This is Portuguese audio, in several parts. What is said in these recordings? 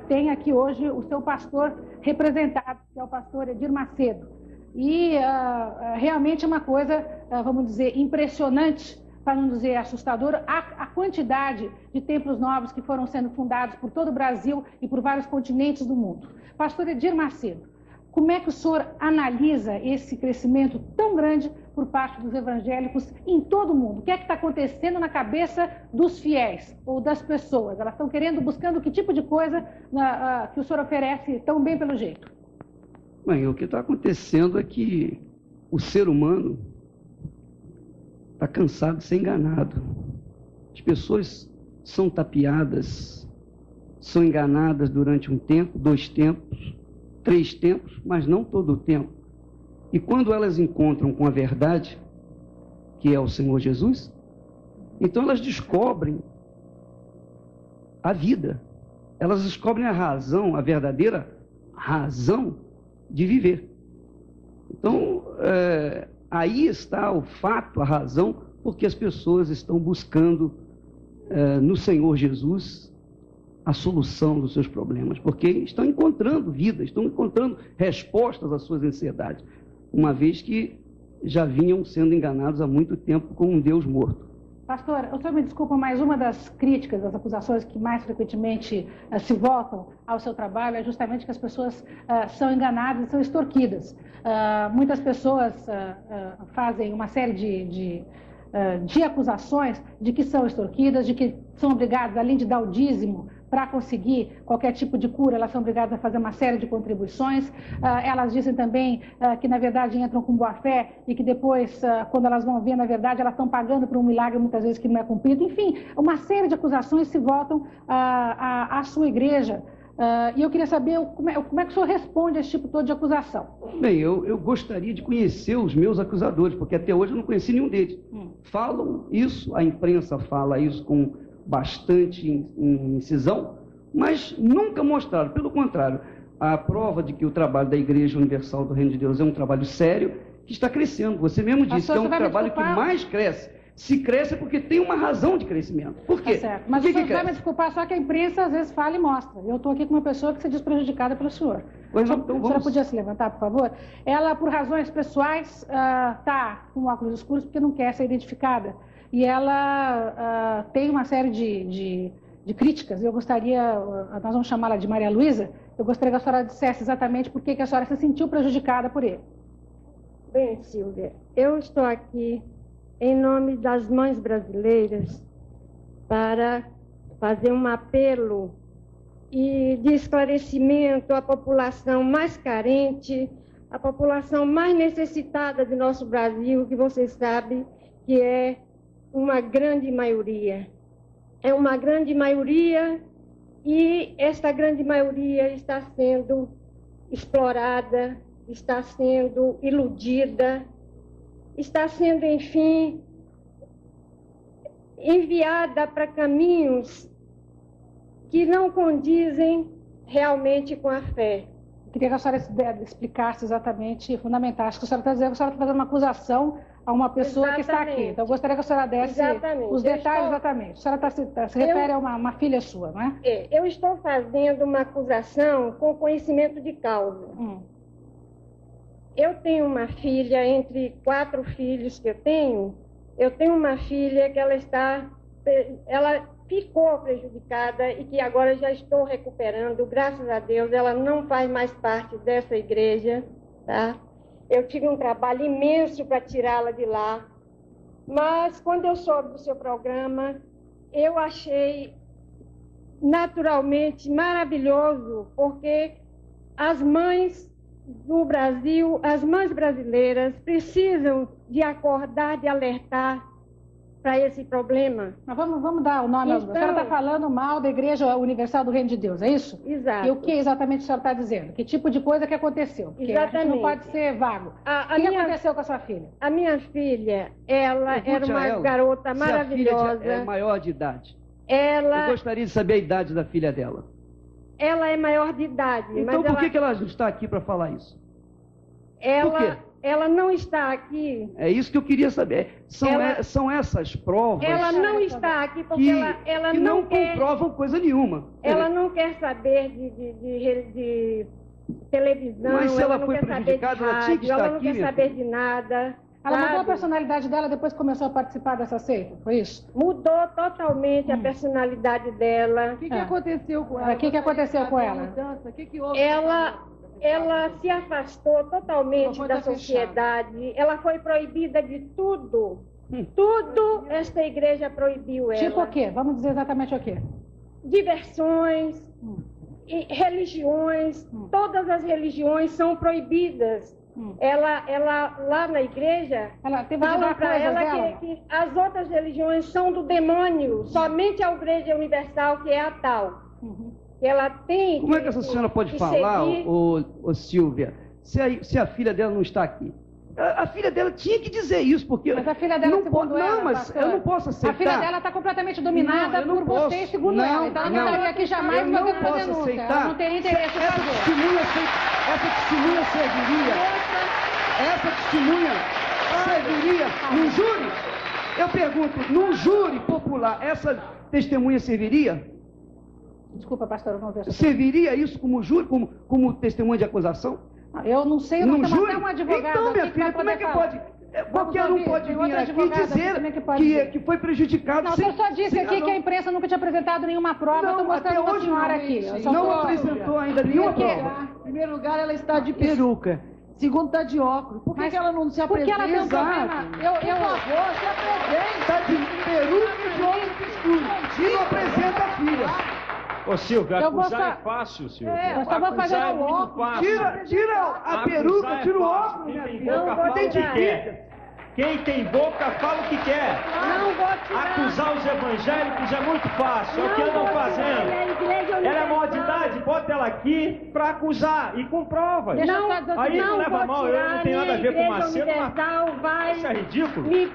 tem aqui hoje o seu pastor representado, que é o pastor Edir Macedo. E realmente é uma coisa, vamos dizer, impressionante, para não dizer assustadora, a quantidade de templos novos que foram sendo fundados por todo o Brasil e por vários continentes do mundo. Pastor Edir Macedo, como é que o senhor analisa esse crescimento tão grande por parte dos evangélicos em todo o mundo? O que é que está acontecendo na cabeça dos fiéis ou das pessoas? Elas estão buscando que tipo de coisa que o senhor oferece tão bem pelo jeito? Bem, o que está acontecendo é que o ser humano está cansado de ser enganado. As pessoas são tapeadas, são enganadas durante um tempo, 2 tempos, 3 tempos, mas não todo o tempo. E quando elas encontram com a verdade, que é o Senhor Jesus, então elas descobrem a vida. Elas descobrem a razão, a verdadeira razão de viver. Então, aí está o fato, a razão, porque as pessoas estão buscando no Senhor Jesus a solução dos seus problemas, porque estão encontrando vida, estão encontrando respostas às suas ansiedades, uma vez que já vinham sendo enganados há muito tempo com um Deus morto. Pastor, o senhor me desculpa, mas uma das críticas, das acusações que mais frequentemente se voltam ao seu trabalho é justamente que as pessoas são enganadas e são extorquidas. Muitas pessoas fazem uma série de acusações de que são extorquidas, de que são obrigadas, além de dar o dízimo, para conseguir qualquer tipo de cura, elas são obrigadas a fazer uma série de contribuições. Elas dizem também que, na verdade, entram com boa fé e que depois, quando elas vão ver, na verdade, elas estão pagando por um milagre, muitas vezes, que não é cumprido. Enfim, uma série de acusações se voltam à sua igreja. E eu queria saber como é que o senhor responde a esse tipo todo de acusação. Bem, eu gostaria de conhecer os meus acusadores, porque até hoje eu não conheci nenhum deles. Falam isso, a imprensa fala isso com bastante incisão, mas nunca mostraram. Pelo contrário, a prova de que o trabalho da Igreja Universal do Reino de Deus é um trabalho sério, que está crescendo. Você mesmo disse que é um trabalho que mais cresce. Se cresce é porque tem uma razão de crescimento. Por quê? Tá certo. Mas o senhor vai me desculpar, só que a imprensa às vezes fala e mostra. Eu estou aqui com uma pessoa que se diz prejudicada pelo senhor. Pois não, então a senhora podia se levantar, por favor? Ela, por razões pessoais, está com óculos escuros porque não quer ser identificada. E ela tem uma série de críticas. Eu gostaria, nós vamos chamá-la de Maria Luísa, eu gostaria que a senhora dissesse exatamente por que a senhora se sentiu prejudicada por ele. Bem, Silvia, eu estou aqui em nome das mães brasileiras para fazer um apelo de esclarecimento à população mais carente, à população mais necessitada do nosso Brasil, que você sabe que é uma grande maioria. É uma grande maioria e esta grande maioria está sendo explorada, está sendo iludida, está sendo, enfim, enviada para caminhos que não condizem realmente com a fé. Queria que a senhora explicasse exatamente, fundamentasse, que a senhora está dizendo que a senhora está fazendo uma acusação a uma pessoa que está aqui. Então, eu gostaria que a senhora desse os detalhes exatamente. A senhora se refere a uma filha sua, não é? Eu estou fazendo uma acusação com conhecimento de causa. Eu tenho uma filha, entre 4 filhos que eu tenho uma filha que ela ficou prejudicada e que agora já estou recuperando, graças a Deus, ela não faz mais parte dessa igreja, tá? Eu tive um trabalho imenso para tirá-la de lá, mas quando eu soube do seu programa, eu achei naturalmente maravilhoso, porque as mães do Brasil, as mães brasileiras precisam de acordar, de alertar para esse problema. Mas vamos dar o nome. Então, a senhora está falando mal da Igreja Universal do Reino de Deus, é isso? Exato. E o que exatamente a senhora está dizendo? Que tipo de coisa que aconteceu? Porque exatamente. A gente não pode ser vago. O que aconteceu com a sua filha? A minha filha, ela era uma garota maravilhosa. Se a filha é maior de idade. Eu gostaria de saber a idade da filha dela. Ela é maior de idade. Então por que ela não está aqui para falar isso? Ela ela não está aqui. É isso que eu queria saber. São essas provas Ela não está aqui porque que, ela que não não quer, comprovam coisa nenhuma. ela não quer saber de televisão, Mas se ela não foi quer saber de prejudicada, ela tinha que rádio, estar ela não aqui, quer minha saber filha. de nada. Ela mudou a sabe? personalidade dela depois que começou a participar dessa seita, foi isso? Mudou totalmente a personalidade dela. O que aconteceu com ela? O que aconteceu com ela? Mudança? O que houve? Ela se afastou totalmente Foi da fechada. sociedade. Ela foi proibida de tudo. Tudo esta igreja proibiu ela. Tipo o quê? Vamos dizer exatamente o quê? Diversões, e religiões, todas as religiões são proibidas. Ela lá na igreja, Ela teve que falam dar para coisas ela dela? que as outras religiões são do demônio, somente a igreja universal, que é a tal. Que ela tem Como é que essa senhora pode falar, seguir... ô Silvia, se a filha dela não está aqui? A filha dela tinha que dizer isso, porque... Mas a filha dela, não segundo Não, ela, mas pastor, eu não posso aceitar. A filha dela está completamente dominada Não, eu não por você, posso. segundo Não, ela. Então ela não estaria aqui jamais eu não fazendo uma posso denúncia. aceitar. Ela não teria interesse em fazer. Essa testemunha serviria num júri? Eu pergunto, num júri popular, essa testemunha serviria? Desculpa, pastor, eu não vejo. Serviria isso como júri, como testemunha de acusação? Eu não sei, eu não tenho até um advogado. Então, minha aqui filha, vai como é poder que falar. pode... Qualquer um pode Tem vir outro aqui e advogado aqui dizer também que pode dizer. que foi prejudicado. Não, eu só disse aqui que a imprensa nunca tinha apresentado nenhuma prova. Eu estou mostrando uma senhora aqui. Eu só não tô- apresentou ainda nenhuma Por quê? prova. Em primeiro lugar, ela está de peruca. Segundo, está de óculos. Por que, Mas que ela não se porque apresenta? ela tem um problema. Por favor, se apresente. Está de peruca e de óculos escuros. E não apresenta a filha. Ô Silvia, Eu vou acusar só- é fácil, Silvia. Eu só vou fazer Acusar é um muito óculos. fácil. Tira a Acusar peruca, é tira o fácil. óculos, minha Quem tem filha. boca Não vou fala o que tirar. quer. Quem tem boca fala o que quer. Não vou tirar. Acusar os evangélicos é muito fácil. É o que andam fazendo. Ela é maior de idade, bota ela aqui pra acusar e com provas. Deixa eu Não, fazer o Aí seguinte. não leva mal, eu não tenho nada a ver com o Macedo, mas Universal vai isso é ridículo. me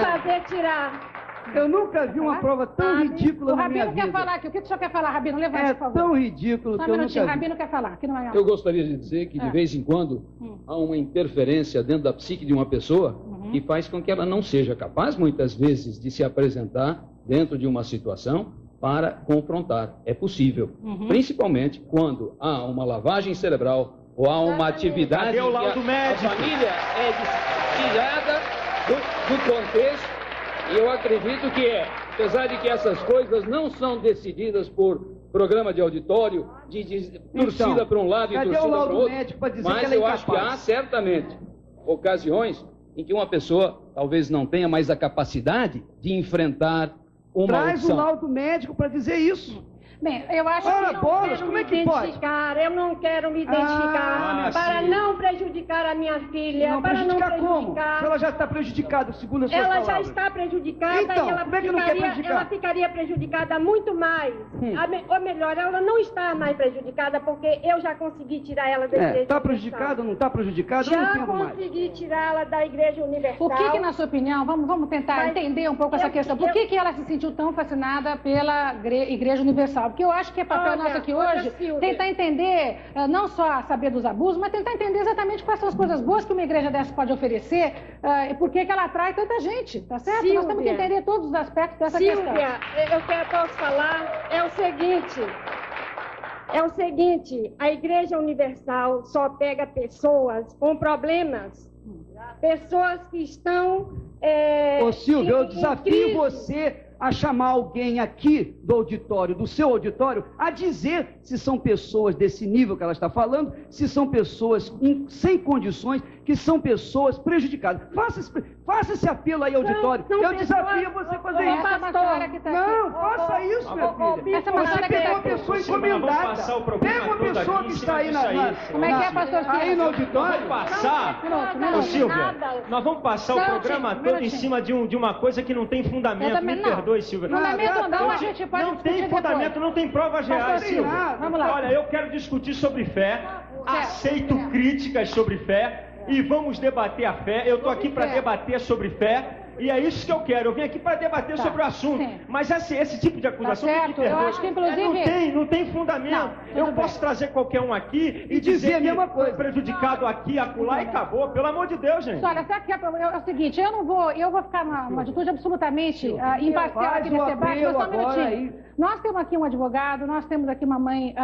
fazer tirar. Eu nunca vi uma prova tão ridícula O na minha Rabino quer vida. falar aqui. O que o senhor quer falar, Rabino? Levante, É por favor. tão ridículo Só que um eu nunca minutinho. vi. Rabino quer falar. Aqui não é Eu gostaria de dizer que, de vez em quando, há uma interferência dentro da psique de uma pessoa que faz com que ela não seja capaz, muitas vezes, de se apresentar dentro de uma situação para confrontar. É possível. Principalmente quando há uma lavagem cerebral ou há uma atividade Cadê o laudo que a médico? família é tirada do contexto. E eu acredito que apesar de que essas coisas não são decididas por programa de auditório, de torcida para um lado e cadê torcida o para laudo o outro, médico para dizer mas que ela é eu acho que há incapaz? certamente ocasiões em que uma pessoa talvez não tenha mais a capacidade de enfrentar uma Traz o audição. laudo médico para dizer isso. Bem, eu acho Ora, que... Eu bolas, não quero como me é que pode? identificar, eu não quero me identificar Ah, para sim. não prejudicar a minha filha, Não para não prejudicar como? prejudicar. Se ela já está prejudicada, segundo as suas Ela palavras. já está prejudicada Então, e ela como é que não quer prejudicar? ela ficaria prejudicada muito mais. Ou melhor, ela não está mais prejudicada porque eu já consegui tirar ela da igreja Está universal. prejudicada ou não está prejudicada? Eu não Já entendo mais. consegui tirá-la da igreja universal. O que, na sua opinião, vamos tentar Mas entender um pouco essa questão. Por que ela se sentiu tão fascinada pela Igreja Universal? Porque eu acho que é papel Olha, nosso aqui olha, hoje Silvia. tentar entender, não só saber dos abusos, mas tentar entender exatamente quais são as coisas boas que uma igreja dessa pode oferecer e por que ela atrai tanta gente, tá certo? Nós temos que Silvia. entender todos os aspectos dessa questão. Silvia, posso falar, é o seguinte, a Igreja Universal só pega pessoas com problemas, pessoas que estão... Ô Silvio, eu em desafio crise. você a chamar alguém aqui do auditório, do seu auditório, a dizer se são pessoas desse nível que ela está falando, se são pessoas sem condições, que são pessoas prejudicadas. Faça esse apelo aí, auditório. São Eu pessoas- desafio você a fazer Ô, isso. Essa é uma senhora que tá aqui. Não, faça isso, minha filha. Essa é uma Você senhora que pegou tá uma aqui. pessoa Silvia, nós vamos encomendada. passar o programa Pega uma todo pessoa aqui que em está cima aí disso aí. Como é que é, pastor Silvio? aí no auditório. Vamos passar, Minuto. ô Silvia, Nada. nós vamos passar o Não, programa Chico, todo em minutinho. cima de uma coisa que não tem Eu fundamento. também Me não. perdoe, Silvia. Fundamento não, a gente pode Não tem discutir fundamento, depois. não tem provas reais, tem Silvia. nada. Vamos lá. Olha, eu quero discutir sobre fé, aceito críticas sobre fé e vamos debater a fé. Eu estou aqui para debater sobre fé E é isso que eu quero. Eu vim aqui para debater sobre o assunto. Sim. Mas esse tipo de acusação certo. tem que Eu acho que, inclusive... não tem fundamento. Eu posso trazer qualquer um aqui e dizer a mesma coisa. Foi prejudicado aqui, acolá e acabou. Pelo amor de Deus, gente. Olha, sabe que é o seguinte, eu vou ficar numa atitude absolutamente imparcial aqui nesse debate, mas só um minutinho. Nós temos aqui um advogado, nós temos aqui uma mãe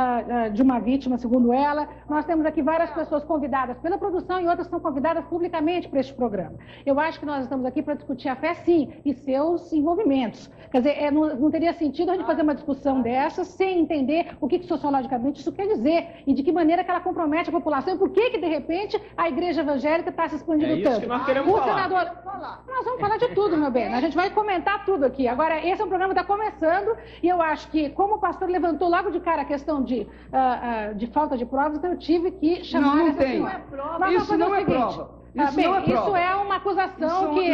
de uma vítima, segundo ela, nós temos aqui várias pessoas convidadas pela produção e outras são convidadas publicamente para este programa. Eu acho que nós estamos aqui para discutir a fé, sim, e seus envolvimentos. Quer dizer, não teria sentido a gente fazer uma discussão dessa sem entender o que sociologicamente isso quer dizer e de que maneira que ela compromete a população e por que de repente, a igreja evangélica está se expandindo tanto. Que nós queremos falar. Senador, nós vamos falar de tudo, meu bem. A gente vai comentar tudo aqui. Agora, esse é um programa que está começando e eu acho que, como o pastor levantou logo de cara a questão de falta de provas, então eu tive que chamar não essa tem. senhora. Isso não é prova. Isso é uma acusação que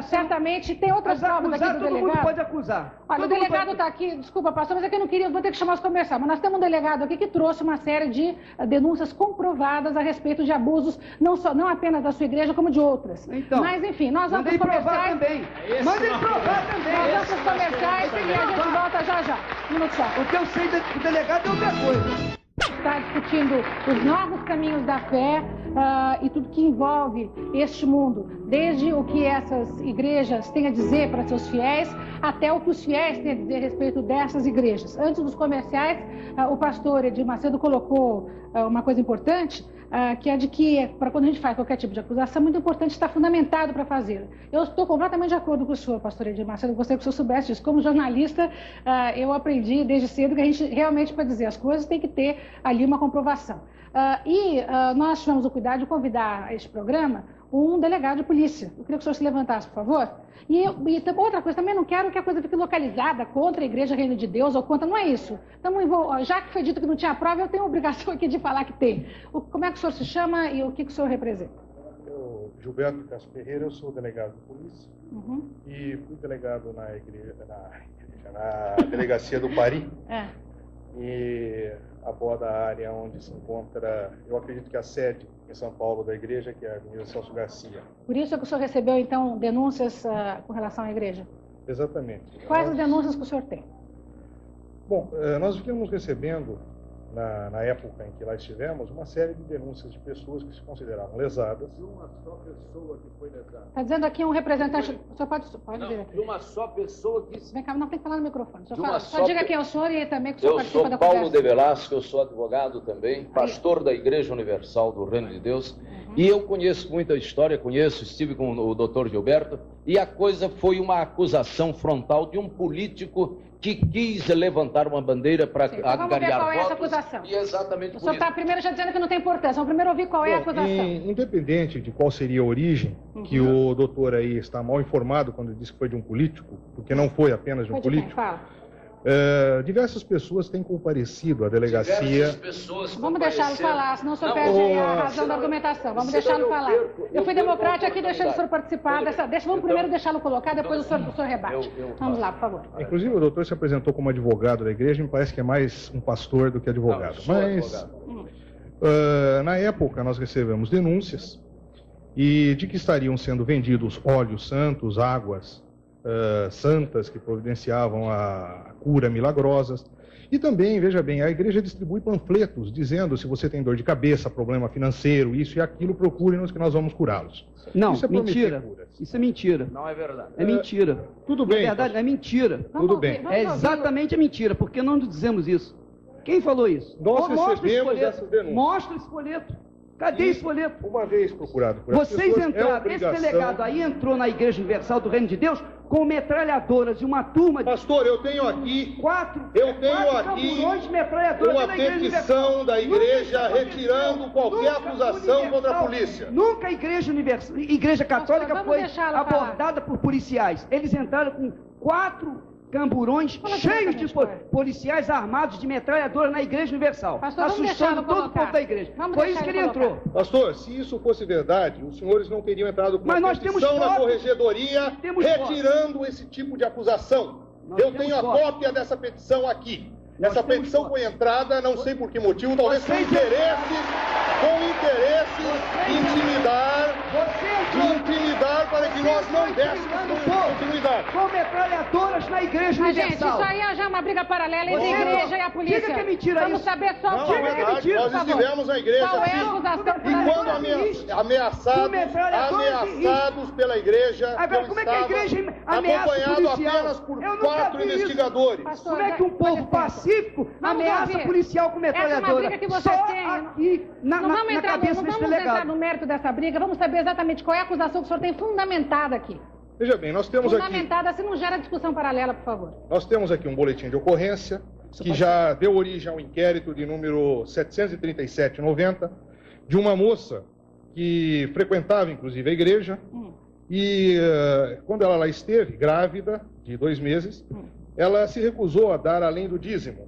certamente tem outras provas aqui do todo delegado. mundo pode acusar. Olha, o delegado está aqui, desculpa, pastor, mas é que eu não queria, vou ter que chamar os comerciais, mas nós temos um delegado aqui que trouxe uma série de denúncias comprovadas a respeito de abusos, não apenas da sua igreja, como de outras. Então, mas, enfim, nós vamos para os comerciais. Mandem provar também. Nós vamos para os comerciais e a gente volta já. Um minuto só. O que eu sei do delegado é outra coisa. Está discutindo os novos caminhos da fé e tudo que envolve este mundo, desde o que essas igrejas têm a dizer para seus fiéis, até o que os fiéis têm a dizer a respeito dessas igrejas. Antes dos comerciais, o pastor Edir Macedo colocou uma coisa importante, que é de que, para quando a gente faz qualquer tipo de acusação, é muito importante estar fundamentado para fazê-la. Eu estou completamente de acordo com o senhor, pastor Edir Macedo, gostaria que o senhor soubesse disso. Como jornalista, eu aprendi desde cedo que a gente realmente, para dizer as coisas, tem que ter ali uma comprovação. Nós tivemos o cuidado de convidar a este programa um delegado de polícia. Eu queria que o senhor se levantasse, por favor. E outra coisa, também não quero que a coisa fique localizada contra a Igreja Reino de Deus ou contra, não é isso. Já que foi dito que não tinha prova, eu tenho a obrigação aqui de falar que tem. Como é que o senhor se chama e o que o senhor representa? Eu, Gilberto Castro Ferreira, eu sou delegado de polícia e fui delegado na delegacia do Pari. E aborda a área onde se encontra, eu acredito que a sede em São Paulo da igreja, que é a Avenida Celso Garcia. Por isso é que o senhor recebeu, então, denúncias com relação à igreja? Exatamente. Quais as denúncias que o senhor tem? Bom, nós vínhamos recebendo, na época em que lá estivemos, uma série de denúncias de pessoas que se consideravam lesadas. De uma só pessoa que foi lesada. Está dizendo aqui um representante... O senhor pode dizer aqui. De uma só pessoa que... Vem cá, não tem que falar no microfone. Só diga quem é o senhor e também que o senhor Eu participa sou da Paulo conversa. de Velasco, eu sou advogado também, pastor da Igreja Universal do Reino de Deus. E eu conheço muita história, estive com o doutor Gilberto, e a coisa foi uma acusação frontal de um político que quis levantar uma bandeira para angariar vamos ver qual é essa votos. acusação. E exatamente O senhor está primeiro já dizendo que não tem importância. Vamos primeiro ouvir qual é a acusação. Independente de qual seria a origem, que o doutor aí está mal informado quando disse que foi de um político, porque não foi apenas de um político. Diversas pessoas têm comparecido à delegacia. Vamos deixá-lo falar, senão o senhor perde a razão da argumentação. Vamos deixá-lo falar. Eu fui democrática aqui deixando o senhor participar dessa. Vamos primeiro deixá-lo colocar, depois o senhor rebate. Vamos lá, por favor. Inclusive, o doutor se apresentou como advogado da igreja, me parece que é mais um pastor do que advogado. Mas, na época, nós recebemos denúncias de que estariam sendo vendidos óleos santos, águas santas que providenciavam a cura milagrosas. E também, veja bem, a igreja distribui panfletos dizendo: se você tem dor de cabeça, problema financeiro, isso e aquilo, procure-nos que nós vamos curá-los. Não, isso é mentira. Isso é mentira. Não é verdade. É mentira. Tudo bem. Na verdade, é mentira. Tudo bem. É exatamente mentira, porque nós não dizemos isso. Quem falou isso? Nós recebemos essas denúncias. Mostra esse folheto. Cadê esse folheto? Uma vez procurado por Vocês pessoas, entraram, esse delegado aí entrou na Igreja Universal do Reino de Deus com metralhadoras e uma turma de... Pastor, eu tenho aqui quatro camburões de metralhadoras uma petição da igreja retirando qualquer acusação contra a polícia. Nunca a Igreja Católica foi abordada por policiais. Eles entraram com 4 camburões cheios de policiais armados de metralhadoras na Igreja Universal, assustando todo o povo da igreja. Foi isso que ele entrou. Pastor, se isso fosse verdade, os senhores não teriam entrado com uma petição na corregedoria retirando esse tipo de acusação. Eu tenho a cópia dessa petição aqui. Essa petição foi entrada, não sei por que motivo, talvez com interesse intimidar de intimidar para que nós não dessemos continuidade. Com metralhadoras na Igreja Mas, gente, Universal. isso aí é já uma briga paralela entre a igreja e a polícia. Diga que é mentira Vamos isso. saber só o Não, que é verdade, nós estivemos na igreja, Qual é a sim. acusação que E quando ameaçados pela igreja, Agora, eu como é que a estava igreja ameaça acompanhado policial? apenas por Eu nunca 4 vi isso. investigadores. Pastor, Como é que um com povo licença. pacífico Vamos ameaça ouvir. policial com Essa é uma metralhadora? briga que vocês Só têm. aqui na Não vamos entrar, cabeça não desse vamos entrar delegado. no mérito dessa briga, vamos saber exatamente qual é a acusação que o senhor tem fundamentada aqui. Veja bem, nós temos aqui Fundamentada, se não gera discussão paralela, por favor. um boletim de ocorrência que já deu origem ao inquérito de número 737/90 de uma moça que frequentava, inclusive, a igreja e quando ela lá esteve, grávida, de 2 meses, ela se recusou a dar além do dízimo.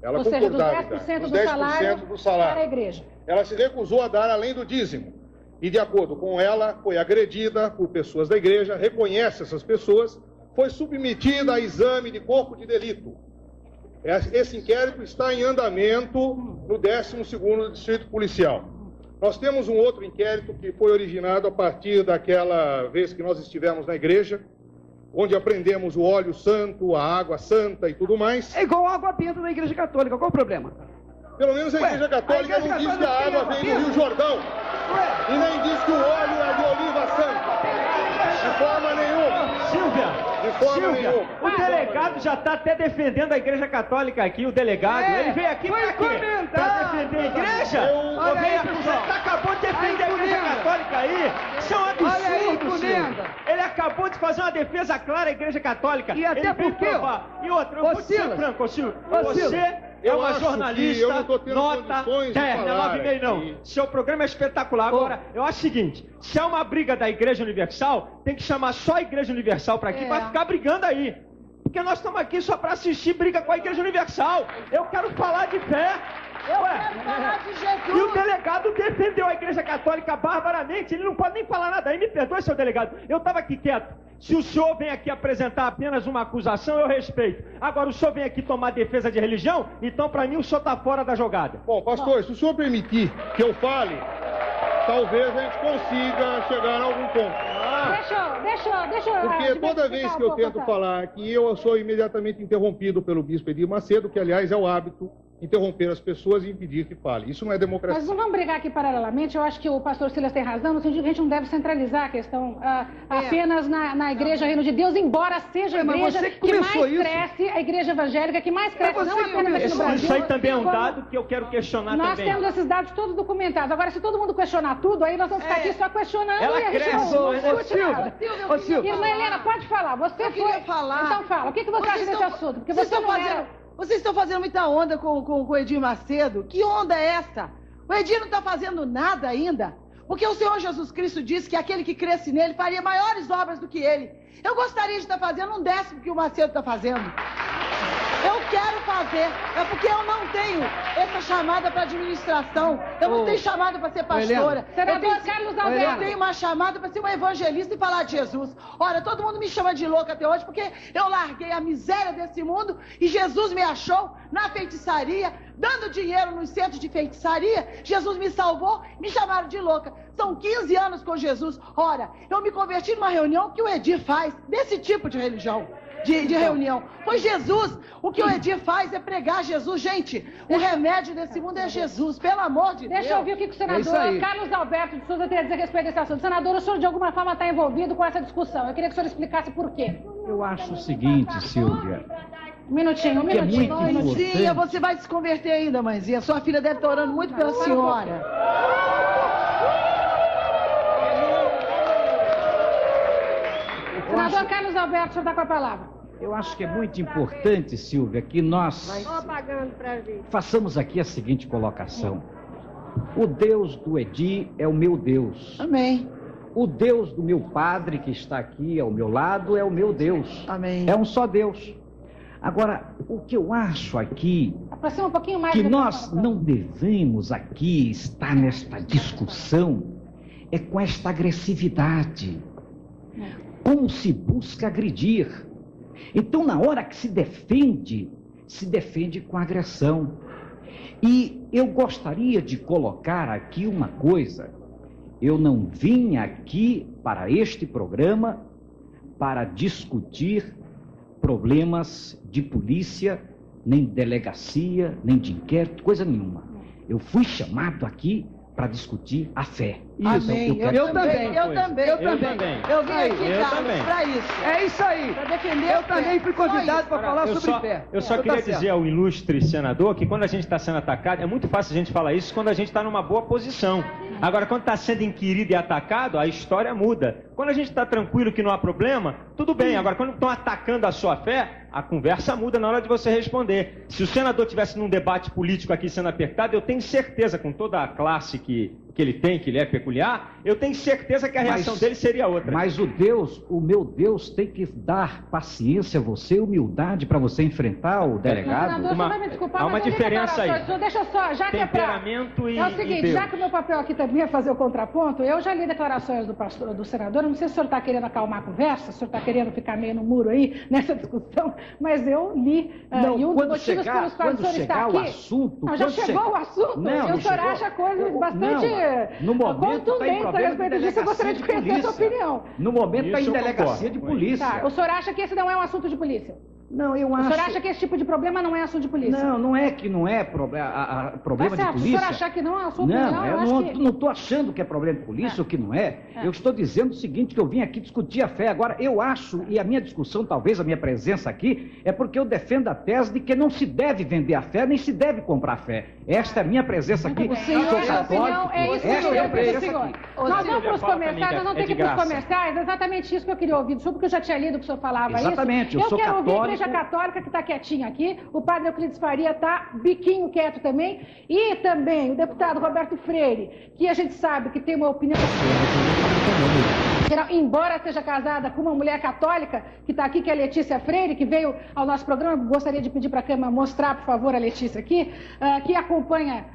Ela Ou seja, dos concordava 10% dos do 10% do salário para a igreja. Ela se recusou a dar além do dízimo. E, de acordo com ela, foi agredida por pessoas da igreja, reconhece essas pessoas, foi submetida a exame de corpo de delito. Esse inquérito está em andamento no 12º Distrito Policial. Nós temos um outro inquérito que foi originado a partir daquela vez que nós estivemos na igreja, onde apreendemos o óleo santo, a água santa e tudo mais. É igual água benta na Igreja Católica, qual o problema? Pelo menos a Igreja Católica não diz que a água vem do Rio Jordão. E nem diz que o óleo é de oliva santa. De forma nenhuma. Silvia, De forma nenhuma. o delegado já está até defendendo a Igreja Católica aqui, o delegado. Ele veio aqui para quê? Para defender a igreja? Olha aí, Você acabou de defender a Igreja Católica aí. Isso é um absurdo, Olha aí, Silvio. Comenda. Ele acabou de fazer uma defesa clara à Igreja Católica. E até Ele veio porque, provar. E outra, eu ô, vou te ser Silas. franco, ô, Silvio. Ô, Você Silas. é Eu uma acho que jornalista, eu não tô tendo nota condições de terna, falar 9,5 não. aqui. Seu programa é espetacular. Agora, eu acho o seguinte, se é uma briga da Igreja Universal, tem que chamar só a Igreja Universal para aqui, para ficar brigando aí. Porque nós estamos aqui só para assistir briga com a Igreja Universal. Eu quero falar de fé. Eu quero falar de Jesus. E o delegado defendeu a Igreja Católica barbaramente, ele não pode nem falar nada aí, me perdoe, seu delegado. Eu estava aqui quieto. Se o senhor vem aqui apresentar apenas uma acusação, eu respeito. Agora, o senhor vem aqui tomar defesa de religião, então, para mim, o senhor está fora da jogada. Bom, pastor, se o senhor permitir que eu fale, talvez a gente consiga chegar a algum ponto. Deixa eu... Porque toda vez que eu tento falar aqui, eu sou imediatamente interrompido pelo bispo Edir Macedo, que, aliás, é o hábito interromper as pessoas e impedir que fale. Isso não é democracia. Mas não vamos brigar aqui paralelamente. Eu acho que o pastor Silas tem razão, no sentido que a gente não deve centralizar a questão apenas na Igreja Reino de Deus, embora seja a igreja que mais cresce, a igreja evangélica que mais cresce, não apenas aqui no Brasil. Isso aí também é um dado que eu quero questionar também. Nós temos esses dados todos documentados. Agora, se todo mundo questionar tudo, aí nós vamos ficar aqui só questionando Ela e a gente cresce, não discute nada. Ô, Silvio. Irmã Helena, pode falar. Você foi... falar. Então fala. O que você acha desse assunto? Porque você não era... Vocês estão fazendo muita onda com o Edir Macedo. Que onda é essa? O Edir não está fazendo nada ainda. Porque o Senhor Jesus Cristo disse que aquele que cresce nele faria maiores obras do que ele. Eu gostaria de estar fazendo 1/10 que o Macedo está fazendo. Eu quero fazer. É porque eu não tenho essa chamada para administração. Eu não tenho chamada para ser pastora. Senador Carlos Alberto. Eu tenho uma chamada para ser uma evangelista e falar de Jesus. Olha, todo mundo me chama de louca até hoje porque eu larguei a miséria desse mundo e Jesus me achou na feitiçaria, dando dinheiro nos centros de feitiçaria. Jesus me salvou, me chamaram de louca. São 15 anos com Jesus. Ora, eu me converti numa reunião que o Edir faz, desse tipo de religião. De reunião. Pois Jesus, o que o Edir faz é pregar Jesus. Gente, o remédio desse mundo é Jesus, pelo amor de Deus. Deixa eu ouvir o que o senador Carlos Alberto de Souza tem a dizer a respeito desse assunto. Senador, o senhor de alguma forma está envolvido com essa discussão. Eu queria que o senhor explicasse por quê. Eu acho o seguinte, Silvia. Um minutinho. Mãezinha, você vai se converter ainda, mãezinha. Sua filha deve estar orando muito pela senhora. Senador Carlos Alberto, o senhor está com a palavra. Eu acho que é muito importante, Silvia, que nós façamos aqui a seguinte colocação. O Deus do Edir é o meu Deus. Amém. O Deus do meu padre, que está aqui ao meu lado, é o meu Deus. Amém. É um só Deus. Agora, o que eu acho aqui, aproxima um pouquinho mais que nós não devemos aqui estar nesta discussão, é com esta agressividade. Como se busca agredir. Então, na hora que se defende com agressão. E eu gostaria de colocar aqui uma coisa eu não vim aqui para este programa para discutir problemas de polícia, nem de delegacia, nem de inquérito, coisa nenhuma. Eu fui chamado aqui para discutir a fé. Isso, eu também. Eu vim aqui, Carlos, para isso. É isso aí. Para defender Eu também fui convidado para falar sobre fé. Eu só queria dizer ao ilustre senador que quando a gente está sendo atacado, é muito fácil a gente falar isso quando a gente está numa boa posição. Agora, quando está sendo inquirido e atacado, a história muda. Quando a gente está tranquilo que não há problema, tudo bem. Agora, quando estão atacando a sua fé, a conversa muda na hora de você responder. Se o senador estivesse num debate político aqui sendo apertado, eu tenho certeza, com toda a classe que ele tem, que ele é peculiar, eu tenho certeza que a reação dele seria outra. Mas o meu Deus tem que dar paciência a você, humildade para você enfrentar o delegado. Senador, você vai me desculpar, há uma diferença aí. Deixa só, já que temperamento é o seguinte, já que o meu papel aqui também é fazer o contraponto, eu já li declarações do senador, não sei se o senhor está querendo acalmar a conversa, se o senhor está querendo ficar meio no muro aí, nessa discussão, mas eu li, não, e um dos motivos pelos quais o senhor está aqui... O assunto, não, já chegou o assunto, não, e o senhor acha coisas bastante no momento contundentes a respeito disso, eu gostaria de conhecer a sua opinião. No momento está em delegacia de polícia. Tá, o senhor acha que esse não é um assunto de polícia? Não, eu acho... O senhor acha que esse tipo de problema não é assunto de polícia? Não, não é que não é problema de polícia. Se o senhor achar que não é a sua opinião, não, eu não estou achando que é problema de polícia ou que não é. Eu estou dizendo o seguinte, que eu vim aqui discutir a fé. Agora, eu acho, e a minha discussão, talvez a minha presença aqui, é porque eu defendo a tese de que não se deve vender a fé, nem se deve comprar a fé. Esta é a minha presença aqui. Sou católico. Esta é a minha presença aqui. Nós vamos para os comerciais, nós vamos ter que ir para os comerciais. É exatamente isso que eu queria ouvir do senhor, porque eu já tinha lido que o senhor falava isso. Exatamente, eu sou quero católico. Ouvir a Igreja Católica, que está quietinha aqui. O padre Euclides Faria está biquinho quieto também. E também o deputado Roberto Freire, que a gente sabe que tem uma opinião... Embora seja casada com uma mulher católica, que está aqui, que é a Letícia Freire, que veio ao nosso programa, gostaria de pedir para a Câmara mostrar, por favor, a Letícia aqui, que acompanha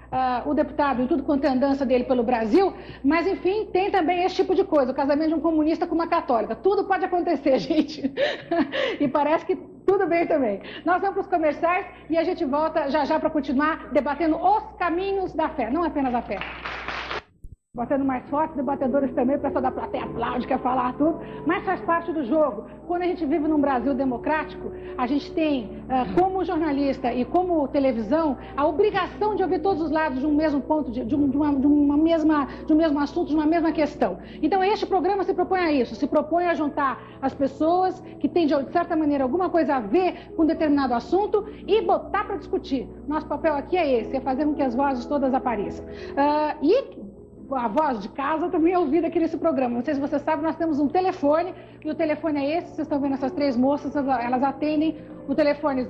o deputado em tudo quanto é andança dele pelo Brasil, mas, enfim, tem também esse tipo de coisa, o casamento de um comunista com uma católica. Tudo pode acontecer, gente. E parece que tudo bem também. Nós vamos para os comerciais e a gente volta já já para continuar debatendo os caminhos da fé, não apenas a fé. Batendo mais forte, debatedores também, o pessoal da plateia aplaude, quer falar tudo, mas faz parte do jogo. Quando a gente vive num Brasil democrático, a gente tem, como jornalista e como televisão, a obrigação de ouvir todos os lados de um mesmo ponto, de um mesmo assunto, de uma mesma questão. Então, este programa se propõe a isso, se propõe a juntar as pessoas que têm, de certa maneira, alguma coisa a ver com um determinado assunto e botar para discutir. Nosso papel aqui é esse, é fazer com que as vozes todas apareçam. A voz de casa também é ouvida aqui nesse programa. Não sei se você sabe, nós temos um telefone, e o telefone é esse, vocês estão vendo essas três moças, elas atendem o telefone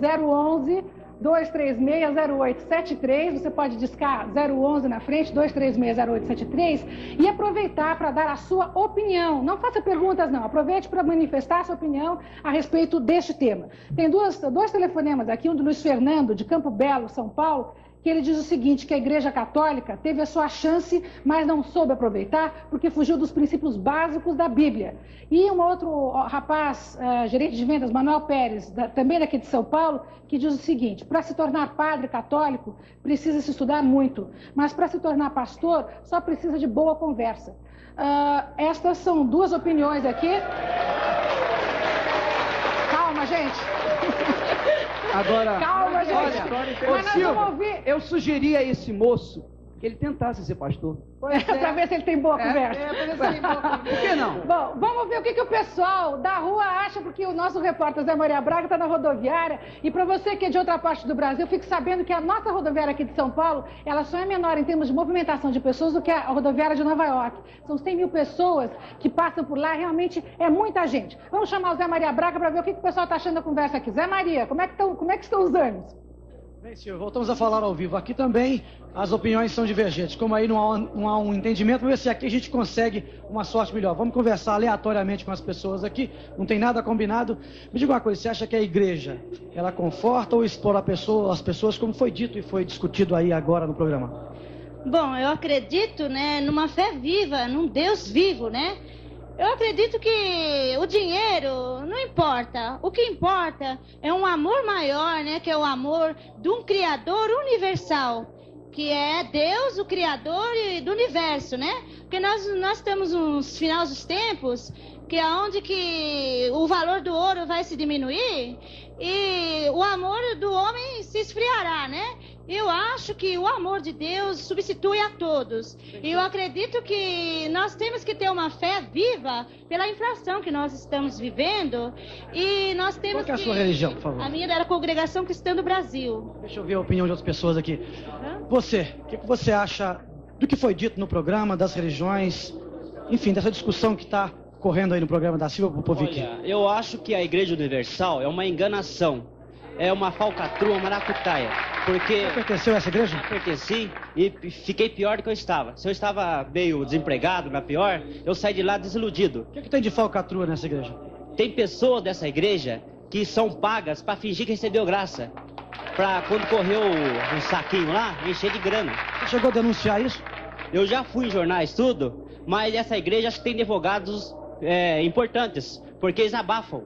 011-236-0873, você pode discar 011 na frente, 236-0873, e aproveitar para dar a sua opinião. Não faça perguntas, não, aproveite para manifestar a sua opinião a respeito deste tema. Tem dois telefonemas aqui, um do Luiz Fernando, de Campo Belo, São Paulo, que ele diz o seguinte, que a Igreja Católica teve a sua chance, mas não soube aproveitar, porque fugiu dos princípios básicos da Bíblia. E um outro rapaz, gerente de vendas, Manuel Pérez, também daqui de São Paulo, que diz o seguinte, para se tornar padre católico, precisa se estudar muito, mas para se tornar pastor, só precisa de boa conversa. Estas são duas opiniões aqui. Calma, gente. Agora, calma, gente. Olha, mas nós vamos ouvir. Eu sugeri a esse moço que ele tentasse ser pastor. Para ver se ele tem boa conversa. Por que não? Bom, vamos ver o que o pessoal da rua acha, porque o nosso repórter Zé Maria Braga está na rodoviária. E para você que é de outra parte do Brasil, fique sabendo que a nossa rodoviária aqui de São Paulo, ela só é menor em termos de movimentação de pessoas do que a rodoviária de Nova York. São 100 mil pessoas que passam por lá, realmente é muita gente. Vamos chamar o Zé Maria Braga para ver o que o pessoal está achando da conversa aqui. Zé Maria, como é que estão os ânimos? Bem, senhor, voltamos a falar ao vivo. Aqui também as opiniões são divergentes. Como aí não há um entendimento, vamos ver se aqui a gente consegue uma sorte melhor. Vamos conversar aleatoriamente com as pessoas aqui, não tem nada combinado. Me diga uma coisa, você acha que a igreja, ela conforta ou explora as pessoas, como foi dito e foi discutido aí agora no programa? Bom, eu acredito, né, numa fé viva, num Deus vivo, né? Eu acredito que o dinheiro não importa. O que importa é um amor maior, né? Que é o amor de um Criador universal, que é Deus, o Criador do universo, né? Porque nós temos uns finais dos tempos que é onde que o valor do ouro vai se diminuir e o amor do homem se esfriará, né? Eu acho que o amor de Deus substitui a todos. E eu acredito que nós temos que ter uma fé viva pela inflação que nós estamos vivendo. E nós temos Qual que é a sua religião, por favor? A minha era a Congregação Cristã do Brasil. Deixa eu ver a opinião de outras pessoas aqui. Você, o que você acha do que foi dito no programa, das religiões, enfim, dessa discussão que está correndo aí no programa da Silvia Popovic? Olha, eu acho que a Igreja Universal é uma enganação, é uma falcatrua, uma maracutaia, porque... Você pertenceu a essa igreja? Pertenci e fiquei pior do que eu estava. Se eu estava meio desempregado, na pior, eu saí de lá desiludido. O que tem de falcatrua nessa igreja? Tem pessoas dessa igreja que são pagas para fingir que recebeu graça, para quando correu um saquinho lá, encher de grana. Você chegou a denunciar isso? Eu já fui em jornais, tudo, mas essa igreja acho que tem advogados importantes, porque eles abafam,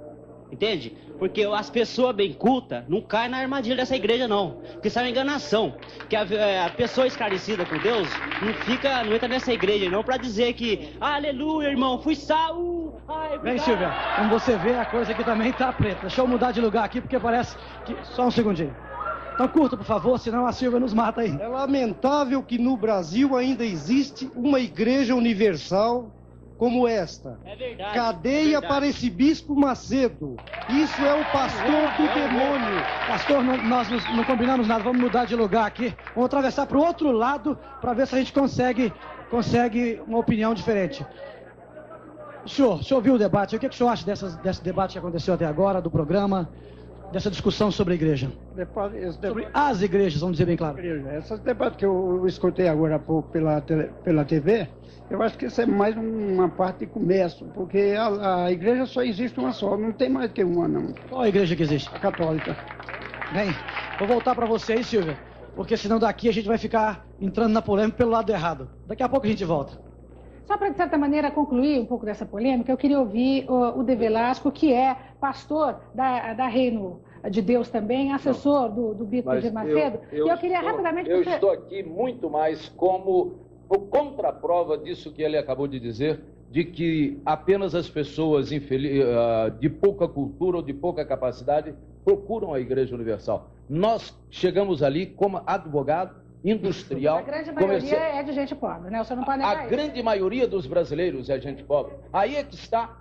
entende? Porque as pessoas bem cultas não caem na armadilha dessa igreja, não. Porque isso é uma enganação. Que a pessoa esclarecida com Deus não entra nessa igreja, não, para dizer que, aleluia, irmão, fui salvo. Bem, Silvia, como você vê, a coisa aqui também tá preta. Deixa eu mudar de lugar aqui, porque parece que... Só um segundinho. Então curta, por favor, senão a Silvia nos mata aí. É lamentável que no Brasil ainda existe uma igreja universal como esta. É verdade. Cadeia para esse bispo Macedo. Isso é o pastor do demônio. Pastor, nós não combinamos nada. Vamos mudar de lugar aqui. Vamos atravessar para o outro lado para ver se a gente consegue uma opinião diferente. O senhor viu o debate? O que o senhor acha desse debate que aconteceu até agora, do programa, dessa discussão sobre a igreja? Sobre as igrejas, vamos dizer bem claro. Esse debate que eu escutei agora há pouco pela TV, eu acho que isso é mais uma parte de comércio, porque a igreja só existe uma só, não tem mais que uma, não. Qual a igreja que existe? A católica. Bem, vou voltar para você aí, Silvia, porque senão daqui a gente vai ficar entrando na polêmica pelo lado errado. Daqui a pouco a gente volta. Só para, de certa maneira, concluir um pouco dessa polêmica, eu queria ouvir o De Velasco, que é pastor da Reino de Deus também, assessor do Bispo de Macedo. Eu queria rapidamente... Eu estou aqui muito mais como contraprova disso que ele acabou de dizer, de que apenas as pessoas de pouca cultura ou de pouca capacidade procuram a Igreja Universal. Nós chegamos ali como advogado, industrial... A grande maioria é de gente pobre, né? O senhor não pode negar isso. A grande maioria dos brasileiros é gente pobre. Aí é que está,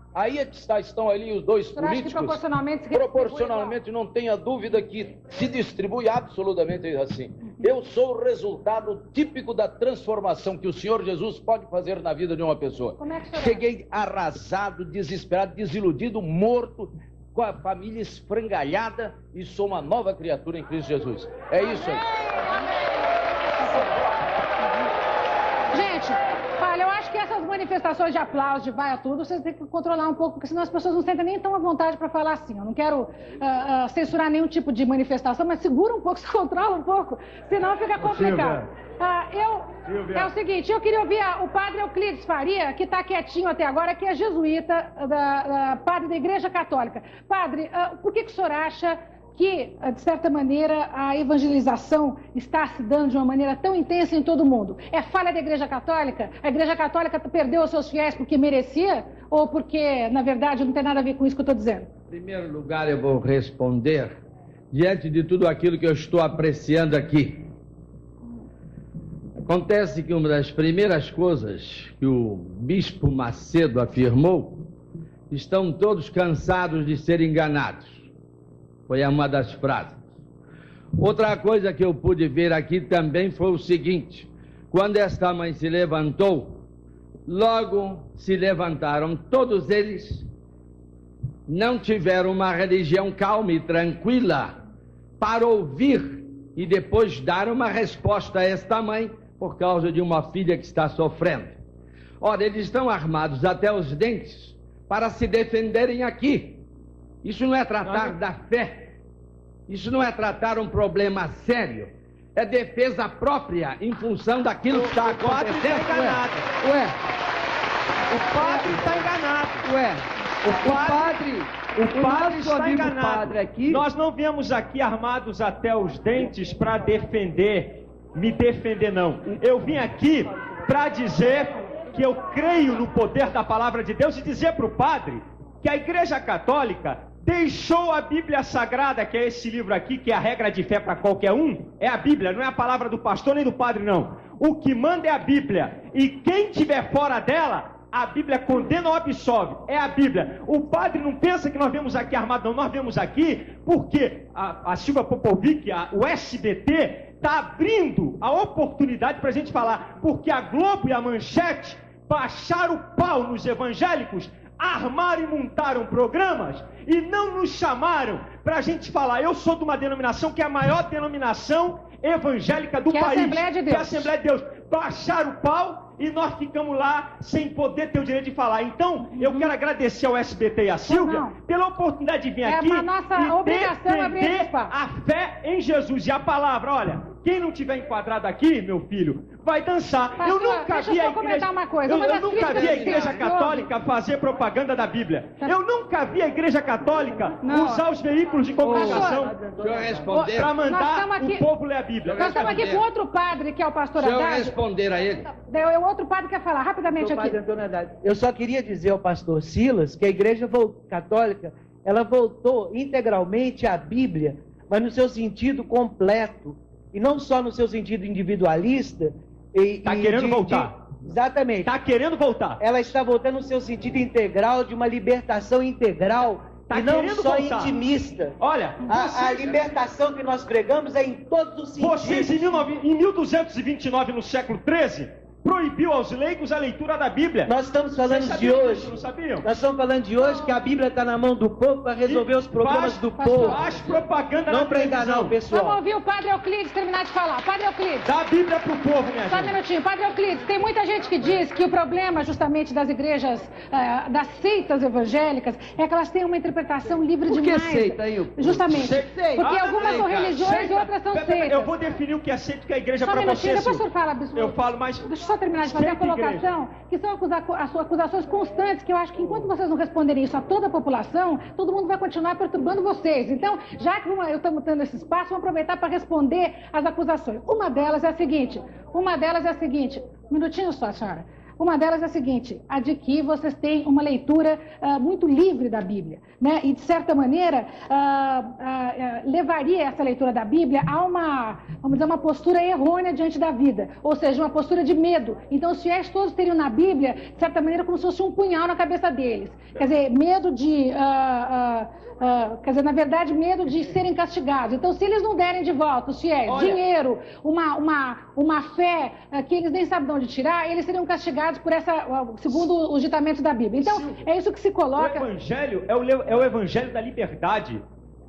estão ali os dois políticos. Proporcionalmente, não tenha dúvida que se distribui absolutamente assim. Eu sou o resultado típico da transformação que o Senhor Jesus pode fazer na vida de uma pessoa. Como é que Cheguei arrasado, desesperado, desiludido, morto, com a família esfrangalhada e sou uma nova criatura em Cristo Jesus. É isso aí. Gente, olha, eu acho que essas manifestações de aplauso, de vai a tudo, vocês têm que controlar um pouco, porque senão as pessoas não sentem nem tão à vontade para falar assim. Eu não quero censurar nenhum tipo de manifestação, mas segura um pouco, se controla um pouco, senão fica complicado. É o seguinte, eu queria ouvir o padre Euclides Faria, que está quietinho até agora, que é jesuíta, padre da Igreja Católica. Padre, por que o senhor acha que, de certa maneira, a evangelização está se dando de uma maneira tão intensa em todo o mundo? É falha da Igreja Católica? A Igreja Católica perdeu os seus fiéis porque merecia? Ou porque, na verdade, não tem nada a ver com isso que eu estou dizendo? Em primeiro lugar, eu vou responder diante de tudo aquilo que eu estou apreciando aqui. Acontece que uma das primeiras coisas que o Bispo Macedo afirmou, estão todos cansados de ser enganados. Foi uma das frases. Outra coisa que eu pude ver aqui também foi o seguinte: quando esta mãe se levantou, logo se levantaram todos eles, não tiveram uma religião calma e tranquila para ouvir e depois dar uma resposta a esta mãe por causa de uma filha que está sofrendo. Ora, eles estão armados até os dentes para se defenderem aqui. Isso não é tratar da fé. Isso não é tratar um problema sério. É defesa própria em função daquilo que está acontecendo. O padre está enganado. O padre está enganado. Aqui... Nós não viemos aqui armados até os dentes para me defender não. Eu vim aqui para dizer que eu creio no poder da palavra de Deus e dizer para o padre que a Igreja Católica deixou a Bíblia Sagrada, que é esse livro aqui, que é a regra de fé para qualquer um, é a Bíblia, não é a palavra do pastor nem do padre, não. O que manda é a Bíblia, e quem estiver fora dela, a Bíblia condena ou absolve, é a Bíblia. O padre não pensa que nós vemos aqui armado, não, nós vemos aqui porque a Silvia Popovic, o SBT, está abrindo a oportunidade para a gente falar, porque a Globo e a Manchete baixaram o pau nos evangélicos, armaram e montaram programas e não nos chamaram para a gente falar. Eu sou de uma denominação que é a maior denominação evangélica do país, que é a Assembleia de Deus. Baixaram o pau e nós ficamos lá sem poder ter o direito de falar. Então, eu quero agradecer ao SBT e à Silvia pela oportunidade de vir aqui a nossa e obrigação defender a fé em Jesus. E a palavra, olha, quem não tiver enquadrado aqui, meu filho, vai dançar. Pastor, eu nunca vi a igreja, uma coisa. eu nunca vi a Igreja Católica fazer propaganda da Bíblia. Eu nunca vi a Igreja Católica usar os veículos de comunicação para mandar o povo ler a Bíblia. Nós estamos aqui com outro padre, que é o pastor Haddad. Deixa eu responder a ele. O outro padre quer falar rapidamente aqui. Eu só queria dizer ao pastor Silas que a Igreja Católica, ela voltou integralmente à Bíblia, mas no seu sentido completo. E não só no seu sentido individualista. Está querendo voltar. Exatamente. Está querendo voltar. Ela está voltando no seu sentido integral, de uma libertação integral, e não só intimista. Olha, a libertação que nós pregamos é em todos os sentidos. Vocês, em 1229, no século XIII, proibiu aos leigos a leitura da Bíblia. Nós estamos falando de hoje. Não sabiam? Nós estamos falando de hoje que a Bíblia está na mão do povo para resolver os problemas do povo. Faz propaganda não para enganar o pessoal. Vamos ouvir o Padre Euclides terminar de falar. Padre Euclides. Dá a Bíblia para o povo, minha gente. Só um minutinho. Padre Euclides, tem muita gente que diz que o problema justamente das igrejas, das seitas evangélicas, é que elas têm uma interpretação livre demais. Por que seita aí? Justamente. Porque algumas são religiões e outras são seitas. Eu vou definir o que é seita, que é a igreja para você. Depois o senhor fala, bispo. Eu falo, mas... Deixa eu só terminar de fazer a colocação, que são acusações constantes, que eu acho que enquanto vocês não responderem isso a toda a população, todo mundo vai continuar perturbando vocês. Então, já que eu estou tendo esse espaço, vamos aproveitar para responder as acusações. Uma delas é a seguinte, um minutinho só, senhora. Uma delas é a seguinte, a de que vocês têm uma leitura muito livre da Bíblia, né? E, de certa maneira, levaria essa leitura da Bíblia a uma postura errônea diante da vida, ou seja, uma postura de medo. Então, os fiéis todos teriam na Bíblia, de certa maneira, como se fosse um punhal na cabeça deles. Quer dizer, medo de... na verdade, medo de serem castigados. Então, se eles não derem de volta os fiéis, dinheiro, uma fé que eles nem sabem de onde tirar, eles seriam castigados por segundo os ditamentos da Bíblia. Então, é isso que se coloca. O Evangelho é o Evangelho da liberdade.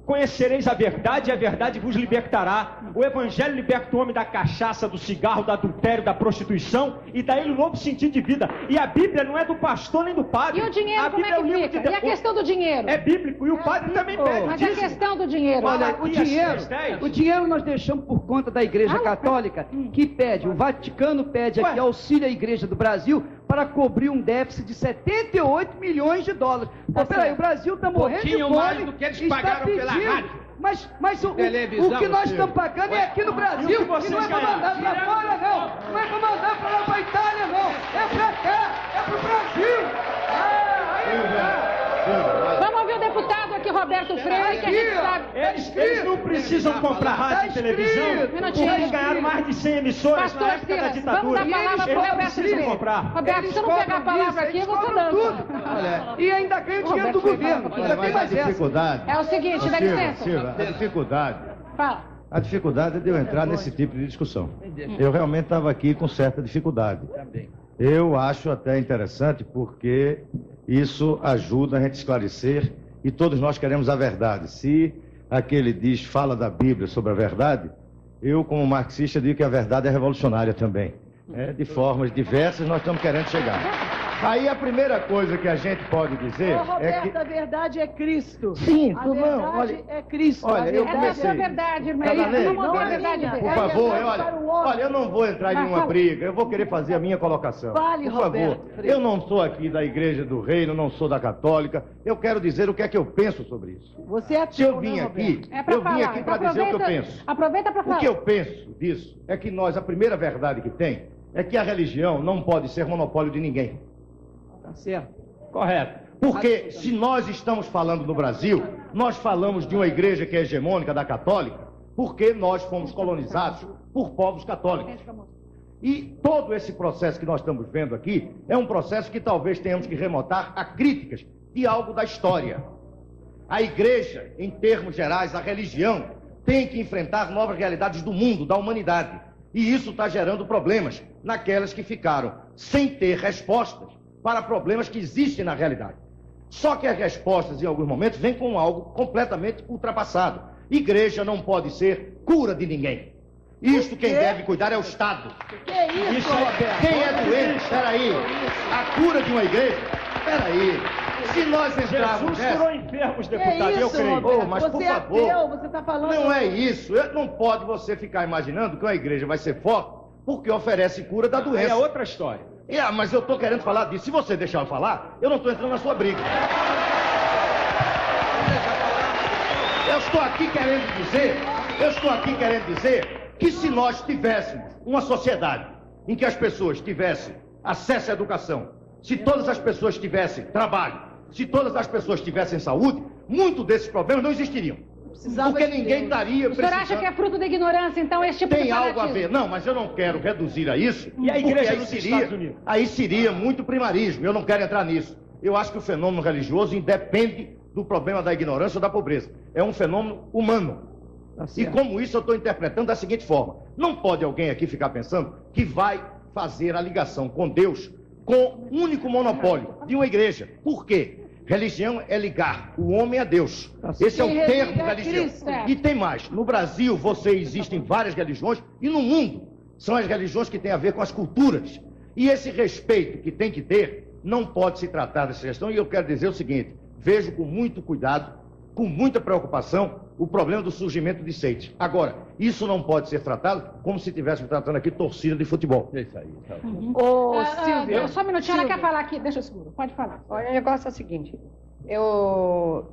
Conhecereis a verdade e a verdade vos libertará. O Evangelho liberta o homem da cachaça, do cigarro, do adultério, da prostituição e dá ele um novo sentido de vida. E a Bíblia não é do pastor nem do padre. E o dinheiro, como é que fica? E a questão do dinheiro? É bíblico e o padre também pede. Mas a questão do dinheiro? Olha, o dinheiro nós deixamos por conta da Igreja Católica, que pede, o Vaticano pede aqui auxílio à Igreja do Brasil para cobrir um déficit de 78 milhões de dólares. Pô, peraí, o Brasil está morrendo de fome. Mais do que eles pagaram pela rádio. Mas o que nós estamos pagando é aqui no Brasil, e não é para mandar para fora, não. Não é para mandar para lá para a Itália, não. É para cá, é para o Brasil. Vamos ouvir o deputado aqui, Roberto Freire, que a gente sabe... Eles não precisam comprar rádio e televisão, porque eles ganharam mais de 100 emissoras na época da ditadura. Vamos dar a palavra para o Roberto Freire. Roberto, se eu não pegar a palavra aqui, você dança. E ainda ganha o dinheiro do governo. Ainda tem mais dificuldade. É o seguinte, dá licença. Silvia, a dificuldade. Fala. A dificuldade é de eu entrar nesse tipo de discussão. Eu realmente estava aqui com certa dificuldade. Eu acho até interessante porque isso ajuda a gente a esclarecer e todos nós queremos a verdade. Se aquele diz, fala da Bíblia sobre a verdade, eu como marxista digo que a verdade é revolucionária também. De formas diversas nós estamos querendo chegar. Aí a primeira coisa que a gente pode dizer Roberto, é que... a verdade é Cristo. Sim, a verdade é Cristo. Olha, eu comecei... É a verdade, irmã. Não é verdade. Por favor, olha, eu não vou entrar em nenhuma briga. Eu vou querer fazer a minha colocação. Fale, por favor. Eu não sou aqui da Igreja do Reino, não sou da Católica. Eu quero dizer o que é que eu penso sobre isso. Você é Se eu vim aqui, eu vim aqui para dizer o que eu penso. Aproveita para falar. O que eu penso disso é que nós, a primeira verdade que tem é que a religião não pode ser monopólio de ninguém. Tá certo. Correto. Porque se nós estamos falando no Brasil, nós falamos de uma igreja que é hegemônica, da católica, porque nós fomos colonizados por povos católicos. E todo esse processo que nós estamos vendo aqui é um processo que talvez tenhamos que remontar a críticas de algo da história. A igreja, em termos gerais, a religião, tem que enfrentar novas realidades do mundo, da humanidade. E isso está gerando problemas naquelas que ficaram sem ter respostas para problemas que existem na realidade. Só que as respostas, em alguns momentos, vêm com algo completamente ultrapassado. Igreja não pode ser cura de ninguém. Isto quem deve cuidar é o Estado. Que isso, Roberto? Quem é doente, peraí, a cura de uma igreja, peraí, se nós entrarmos Jesus curou enfermos, deputado, isso, eu creio. Roberto? Mas, você por é favor, ateu, você está falando... não é isso. Não pode você ficar imaginando que uma igreja vai ser forte porque oferece cura da doença. É outra história. Mas eu estou querendo falar disso. Se você deixar eu falar, eu não estou entrando na sua briga. Eu estou aqui querendo dizer que se nós tivéssemos uma sociedade em que as pessoas tivessem acesso à educação, se todas as pessoas tivessem trabalho, se todas as pessoas tivessem saúde, muitos desses problemas não existiriam. Porque ninguém estaria precisando... O senhor acha que é fruto da ignorância, então, esse tipo de fanatismo? Tem algo a ver. Não, mas eu não quero reduzir a isso. E a igreja nos Estados Unidos? Aí seria muito primarismo. Eu não quero entrar nisso. Eu acho que o fenômeno religioso independe do problema da ignorância ou da pobreza. É um fenômeno humano. E como isso eu estou interpretando da seguinte forma. Não pode alguém aqui ficar pensando que vai fazer a ligação com Deus com o único monopólio de uma igreja. Por quê? Religião é ligar o homem a Deus. Esse é o termo religião. E tem mais. No Brasil, existem várias religiões e no mundo são as religiões que têm a ver com as culturas. E esse respeito que tem que ter não pode se tratar dessa questão. E eu quero dizer o seguinte, vejo com muito cuidado, com muita preocupação, o problema do surgimento de seitas. Agora, isso não pode ser tratado como se estivéssemos tratando aqui torcida de futebol. É isso aí. Tá. Silvia. Só um minutinho, ela quer falar aqui. Deixa eu seguro. Pode falar. Olha, o negócio é o seguinte. Meu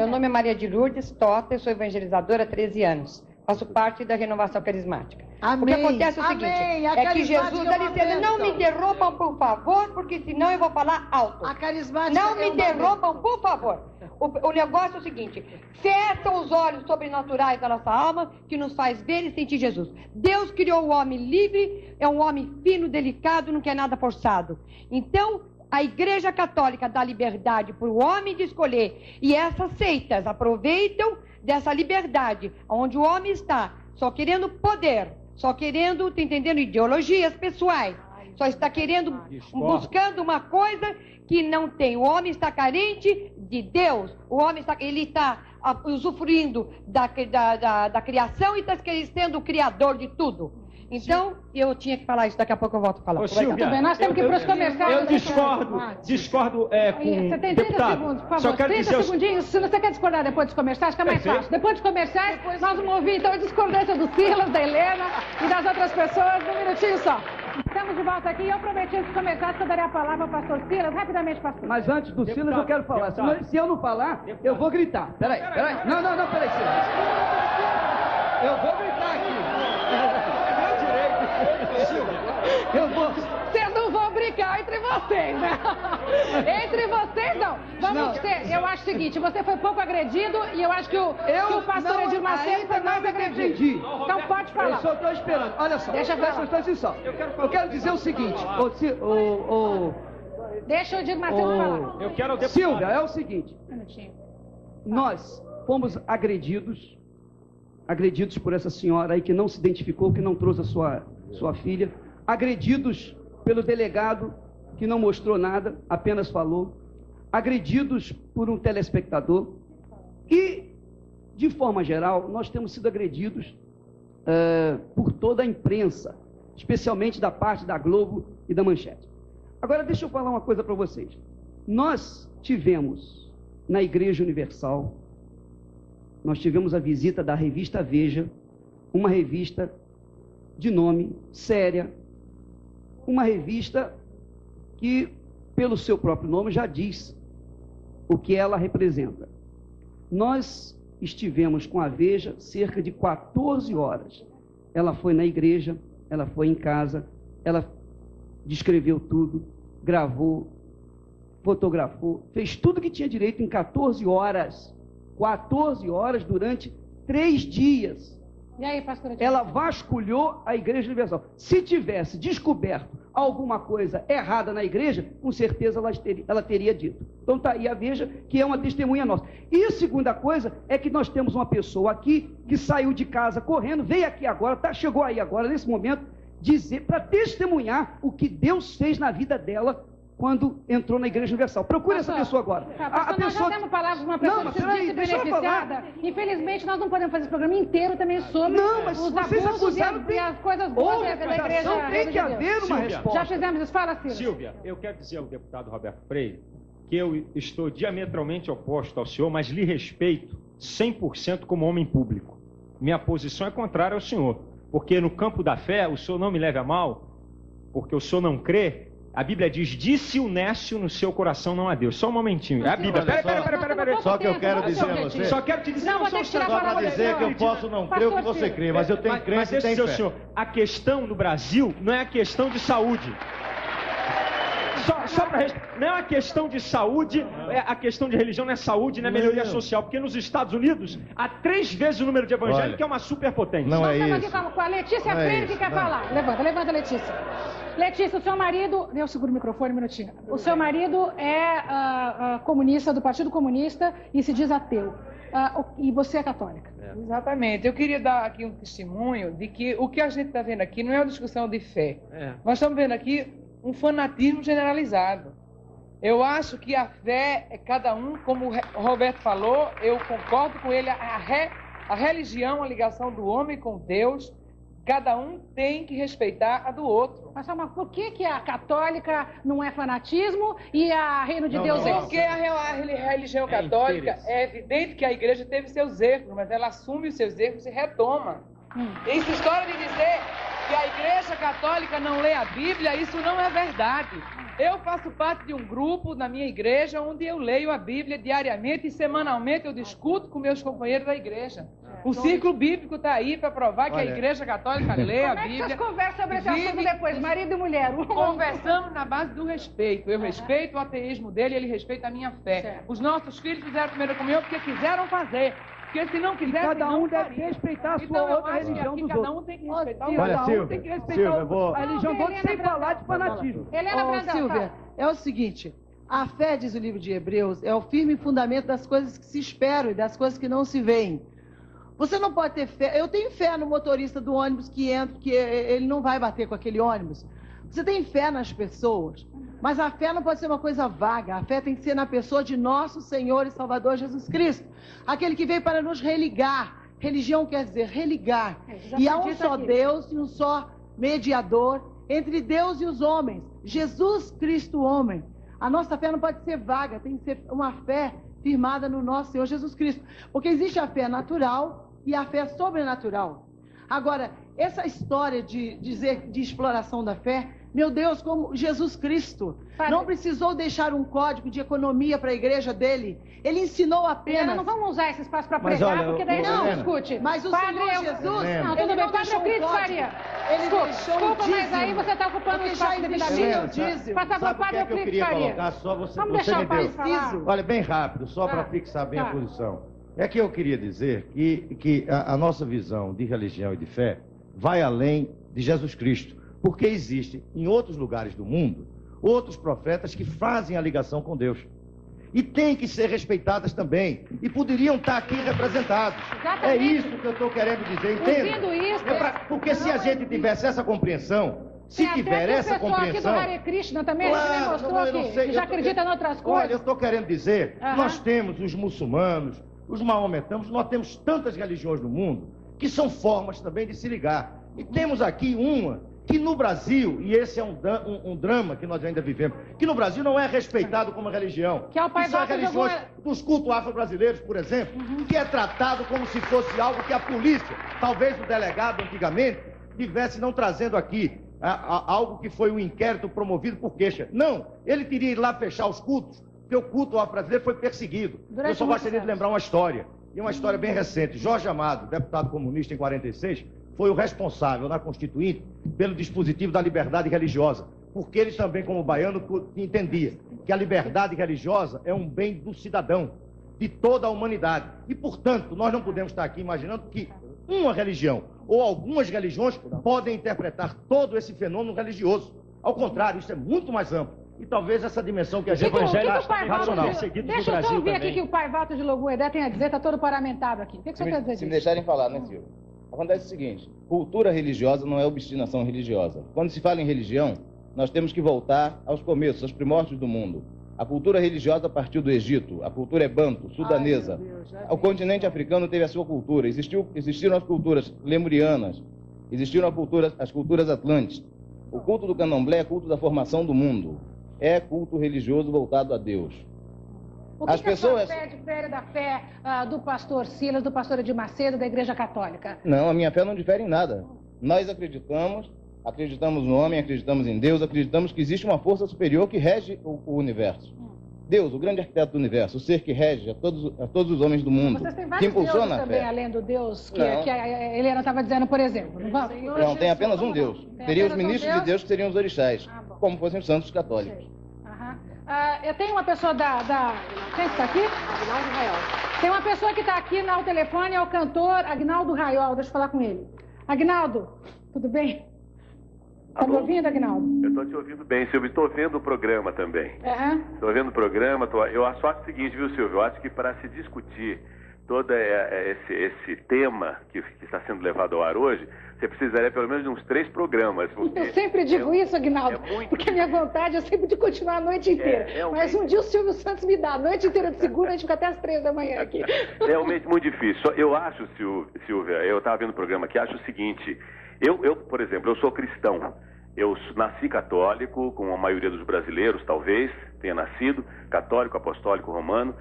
nome é Maria de Lourdes Tota, eu sou evangelizadora há 13 anos. Faço parte da Renovação Carismática. Amém. O que acontece é o seguinte, é que Jesus está dizendo, não me interrompam, por favor, porque senão eu vou falar alto. A carismática não me interrompam, por favor. O negócio é o seguinte, fecham os olhos sobrenaturais da nossa alma, que nos faz ver e sentir Jesus. Deus criou o homem livre, é um homem fino, delicado, não quer nada forçado. Então, a Igreja Católica dá liberdade para o homem de escolher, e essas seitas aproveitam dessa liberdade, onde o homem está só querendo poder, só querendo, tá entendendo, ideologias pessoais, só está querendo, buscando uma coisa que não tem. O homem está carente de Deus, o homem está usufruindo da criação e está sendo o criador de tudo. Então, eu tinha que falar isso, daqui a pouco eu volto a falar. Silvia, tudo bem, nós temos que ir para os comerciais. Eu discordo com você tem 30 deputado. segundos, por favor. Só quero 30 dizer segundinhos. Se você quer discordar depois dos comerciais, fica mais fácil. Depois dos comerciais, nós vamos ouvir então a discordância do Silas, da Helena e das outras pessoas. Um minutinho só. Estamos de volta aqui e eu prometi nos comerciais que eu daria a palavra ao pastor Silas. Rapidamente, pastor. Mas antes do Silas eu quero falar. Se eu não falar, eu vou gritar. Peraí. Não, peraí, Silas. Eu vou gritar aqui. Vocês não vão brincar entre vocês, né? Entre vocês, não. Vamos ter. Eu acho o seguinte: você foi pouco agredido e eu acho que o pastor Edir Macedo foi mais agredido. Então pode falar. Eu só estou esperando. Olha só. Deixa eu falar. Eu quero dizer o seguinte: deixa o Edir Macedo falar. Silvia, é o seguinte: nós fomos agredidos por essa senhora aí que não se identificou, que não trouxe a sua filha, agredidos pelo delegado que não mostrou nada, apenas falou, agredidos por um telespectador e, de forma geral, nós temos sido agredidos por toda a imprensa, especialmente da parte da Globo e da Manchete. Agora, deixa eu falar uma coisa para vocês. Nós tivemos na Igreja Universal, nós tivemos a visita da revista Veja, uma revista de nome séria, uma revista que, pelo seu próprio nome, já diz o que ela representa. Nós estivemos com a Veja cerca de 14 horas. Ela foi na igreja, ela foi em casa, ela descreveu tudo, gravou, fotografou, fez tudo que tinha direito em 14 horas. 14 horas durante 3 dias. E aí, pastora? Ela vasculhou a Igreja Universal. Se tivesse descoberto alguma coisa errada na igreja, com certeza ela teria dito. Então tá aí, veja que é uma testemunha nossa. E a segunda coisa é que nós temos uma pessoa aqui que saiu de casa correndo, veio aqui agora, chegou aí agora, nesse momento, dizer, para testemunhar o que Deus fez na vida dela quando entrou na Igreja Universal. Procure essa pessoa agora. A pessoa... Nós já temos palavras de uma pessoa que se disse beneficiada. Infelizmente, nós não podemos fazer esse programa inteiro também sobre os abusos e as coisas boas da Igreja. Não tem que haver uma resposta. Já fizemos isso. Fala, Silas. Silvia, eu quero dizer ao deputado Roberto Freire que eu estou diametralmente oposto ao senhor, mas lhe respeito 100% como homem público. Minha posição é contrária ao senhor, porque no campo da fé, o senhor não me leve a mal, porque o senhor não crê. A Bíblia diz, disse o nécio no seu coração, não a Deus. Só um momentinho. É a Bíblia. Peraí. Só que eu quero dizer a você. Só quero te dizer. Só para dizer que eu posso não crer o que você crê, mas eu tenho crença e tenho fé. Senhor, a questão no Brasil não é a questão de saúde. Não é uma questão de saúde, a questão de religião não é saúde, não é melhoria social, porque nos Estados Unidos há 3 vezes o número de evangélicos, que é uma superpotência. Não é isso. Nós estamos aqui com a Letícia Freire, que quer falar. Levanta, Letícia. Letícia, o seu marido... Eu seguro o microfone um minutinho. O seu marido é comunista, do Partido Comunista, e se diz ateu. E você é católica. Exatamente. Eu queria dar aqui um testemunho de que o que a gente está vendo aqui não é uma discussão de fé. Nós estamos vendo aqui um fanatismo generalizado. Eu acho que a fé é cada um, como o Roberto falou, eu concordo com ele, a religião, a ligação do homem com Deus, cada um tem que respeitar a do outro. Mas por que a católica não é fanatismo e a Reino de Deus é? Porque a religião católica, é evidente que a igreja teve seus erros, mas ela assume os seus erros e retoma. Essa história de dizer que a Igreja Católica não lê a Bíblia, isso não é verdade. Eu faço parte de um grupo na minha igreja onde eu leio a Bíblia diariamente e semanalmente eu discuto com meus companheiros da igreja. O ciclo bíblico está aí para provar que a Igreja Católica lê a Bíblia. Como é que vocês conversam sobre esse assunto depois, marido e mulher? Conversamos na base do respeito. Eu respeito o ateísmo dele e ele respeita a minha fé. Certo. Os nossos filhos fizeram a primeira comunhão porque quiseram fazer. Porque se não quiser, cada um deve respeitar a sua outra religião dos outros. Cada um tem que respeitar a religião do outro sem falar de fanatismo. Silvia, é o seguinte, a fé, diz o livro de Hebreus, é o firme fundamento das coisas que se esperam e das coisas que não se veem. Você não pode ter fé, eu tenho fé no motorista do ônibus que entra, que ele não vai bater com aquele ônibus. Você tem fé nas pessoas, mas a fé não pode ser uma coisa vaga. A fé tem que ser na pessoa de nosso Senhor e Salvador Jesus Cristo. Aquele que veio para nos religar. Religião quer dizer religar. E há um só Deus e um só mediador entre Deus e os homens. Jesus Cristo, homem. A nossa fé não pode ser vaga, tem que ser uma fé firmada no nosso Senhor Jesus Cristo. Porque existe a fé natural e a fé sobrenatural. Agora, essa história de dizer de exploração da fé, meu Deus, como Jesus Cristo não precisou deixar um código de economia para a igreja dele. Ele ensinou apenas... Não vamos usar esse espaço para pregar, porque daí não discute. Mas o Senhor Jesus... Não, tudo bem, Padre Euclides Faria. Desculpa, mas aí você está ocupando o espaço devidamente. Passar Padre Euclides Faria. Vamos deixar o pai falar. Olha, bem rápido, só para fixar bem a posição. É que eu queria dizer que a nossa visão de religião e de fé vai além de Jesus Cristo. Porque existe em outros lugares do mundo outros profetas que fazem a ligação com Deus. E têm que ser respeitadas também. E poderiam estar aqui representados. Exatamente. É isso que eu estou querendo dizer, entende? Porque se a gente tivesse essa compreensão, se tiver essa compreensão... Aqui do Hare Krishna também, claro, mostrou que já acredita em outras coisas. Olha, eu estou querendo dizer, nós temos os muçulmanos, os maometanos, nós temos tantas religiões no mundo que são formas também de se ligar. E temos aqui uma que no Brasil, e esse é um drama que nós ainda vivemos, que no Brasil não é respeitado como religião. Que é o pai são as religiões dos cultos afro-brasileiros, por exemplo, que é tratado como se fosse algo que a polícia, talvez o delegado antigamente, tivesse não trazendo aqui algo que foi um inquérito promovido por queixa. Não, ele teria ido lá fechar os cultos, porque o culto afro-brasileiro foi perseguido. Eu só gostaria de lembrar uma história, e uma história bem recente. Jorge Amado, deputado comunista em 46, foi o responsável na Constituinte pelo dispositivo da liberdade religiosa, porque ele também, como baiano, entendia que a liberdade religiosa é um bem do cidadão, de toda a humanidade. E, portanto, nós não podemos estar aqui imaginando que uma religião ou algumas religiões podem interpretar todo esse fenômeno religioso. Ao contrário, isso é muito mais amplo. E talvez essa dimensão que a gente racional. Deixa eu só ouvir aqui que o pai Walter de Logoedé tem a dizer, está todo paramentado aqui. O que você quer dizer disso? Se me deixarem falar, né, Silvio? Acontece o seguinte, cultura religiosa não é obstinação religiosa. Quando se fala em religião, nós temos que voltar aos começos, aos primórdios do mundo. A cultura religiosa partiu do Egito, a cultura é banto, sudanesa. O continente africano teve a sua cultura, existiram as culturas lemurianas, existiram as culturas atlantes. O culto do candomblé é culto da formação do mundo, é culto religioso voltado a Deus. O que a senhora difere da fé do pastor Silas, do pastor Edir Macedo, da Igreja Católica? Não, a minha fé não difere em nada. Nós acreditamos no homem, acreditamos em Deus, acreditamos que existe uma força superior que rege o universo. Deus, o grande arquiteto do universo, o ser que rege a todos os homens do mundo. Vocês têm que vários impulsiona deuses também, além do Deus que a Helena estava dizendo, por exemplo. Não, tem apenas um Deus. Teria os ministros de Deus que seriam os orixás, como fossem os santos católicos. Eu tenho uma pessoa Quem está aqui? Agnaldo Raiol. Tem uma pessoa que está aqui no telefone, é o cantor Agnaldo Raiol. Deixa eu falar com ele. Agnaldo, tudo bem? Está me ouvindo, Agnaldo? Eu estou te ouvindo bem, Silvio. Estou vendo o programa também. Estou vendo o programa. Eu acho o seguinte, viu, Silvio? Eu acho que para se discutir todo esse tema que está sendo levado ao ar hoje, você precisaria pelo menos de uns 3 programas. Eu sempre digo isso, Agnaldo, porque a minha vontade é sempre de continuar a noite inteira. Mas um dia o Silvio Santos me dá a noite inteira de segunda, a gente fica até as 3 da manhã aqui. Realmente muito difícil. Eu acho, Silvia, eu estava vendo o programa aqui, acho o seguinte, eu, por exemplo, eu sou cristão. Eu nasci católico, como a maioria dos brasileiros, talvez, tenha nascido, católico, apostólico, romano.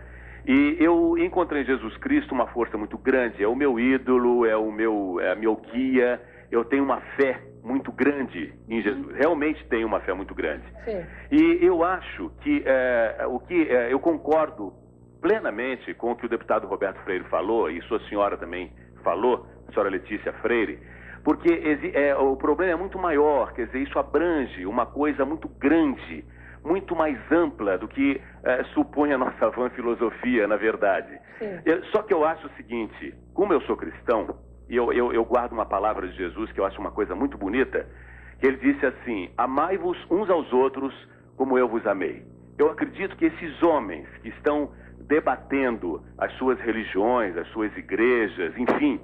E eu encontrei em Jesus Cristo uma força muito grande, é o meu ídolo, é a meu guia. Eu tenho uma fé muito grande em Jesus, realmente tenho uma fé muito grande. Sim. E eu acho que eu concordo plenamente com o que o deputado Roberto Freire falou, e sua senhora também falou, a senhora Letícia Freire, porque o problema é muito maior, quer dizer, isso abrange uma coisa muito grande, muito mais ampla do que supõe a nossa vã filosofia, na verdade. Só que eu acho o seguinte, como eu sou cristão, e eu guardo uma palavra de Jesus que eu acho uma coisa muito bonita, que ele disse assim, amai-vos uns aos outros como eu vos amei. Eu acredito que esses homens que estão debatendo as suas religiões, as suas igrejas, enfim,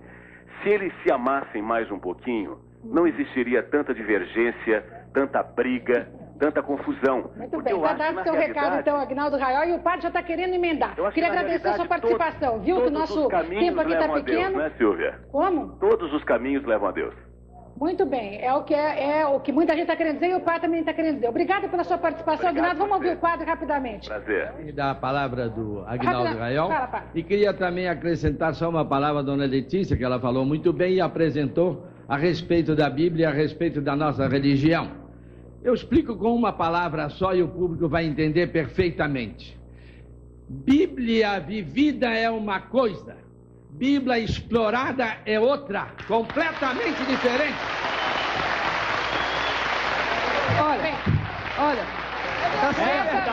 se eles se amassem mais um pouquinho, não existiria tanta divergência, tanta briga, tanta confusão. Muito bem, já dá o seu recado então, Agnaldo Raiol, e o padre já está querendo emendar. Queria agradecer a sua participação, viu? Que o nosso tempo aqui está pequeno. Não é, Silvia? Como? Todos os caminhos levam a Deus. Muito bem, é o que muita gente está querendo dizer e o padre também está querendo dizer. Obrigada pela sua participação, Agnaldo. Vamos ouvir o padre rapidamente. Prazer. E dar a palavra do Agnaldo Raiol. E queria também acrescentar só uma palavra à dona Letícia, que ela falou muito bem e apresentou a respeito da Bíblia, a respeito da nossa religião. Eu explico com uma palavra só e o público vai entender perfeitamente. Bíblia vivida é uma coisa, Bíblia explorada é outra, completamente diferente. Olha, tá certo,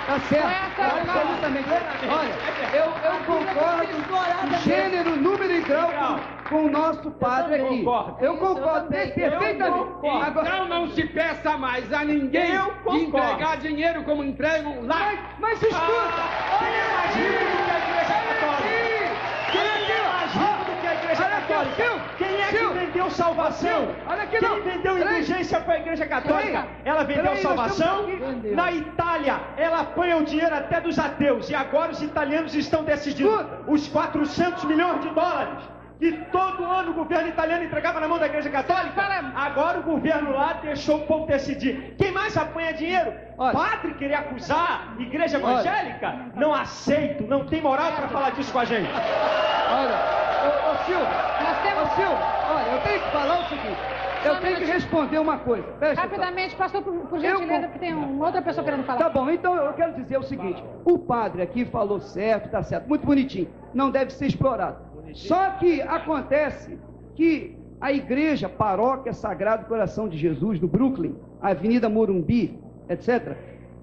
tá certo, absolutamente. Olha, eu concordo gênero, número e grau com o nosso padre aqui. Eu concordo perfeitamente. Então não se peça mais a ninguém de entregar dinheiro como entregam lá. Mas escuta! Quem é que vendeu salvação? Quem vendeu indulgência foi a Igreja Católica. Ela vendeu salvação. Na Itália, ela apanha o dinheiro até dos ateus. E agora os italianos estão decidindo os 400 milhões de dólares que todo ano o governo italiano entregava na mão da Igreja Católica. Agora o governo lá deixou o povo decidir. Quem mais apanha dinheiro? Padre querer acusar Igreja Evangélica? Não aceito, não tem moral para falar disso com a gente. Olha, Silvio, olha, eu tenho que falar o seguinte. Eu tenho que responder uma coisa. Rapidamente, pastor, por gentileza, porque tem uma outra pessoa querendo falar. Tá bom, então eu quero dizer o seguinte. O padre aqui falou certo, tá certo, muito bonitinho. Não deve ser explorado. Só que acontece que a igreja Paróquia Sagrado Coração de Jesus, do Brooklyn, Avenida Morumbi, etc.,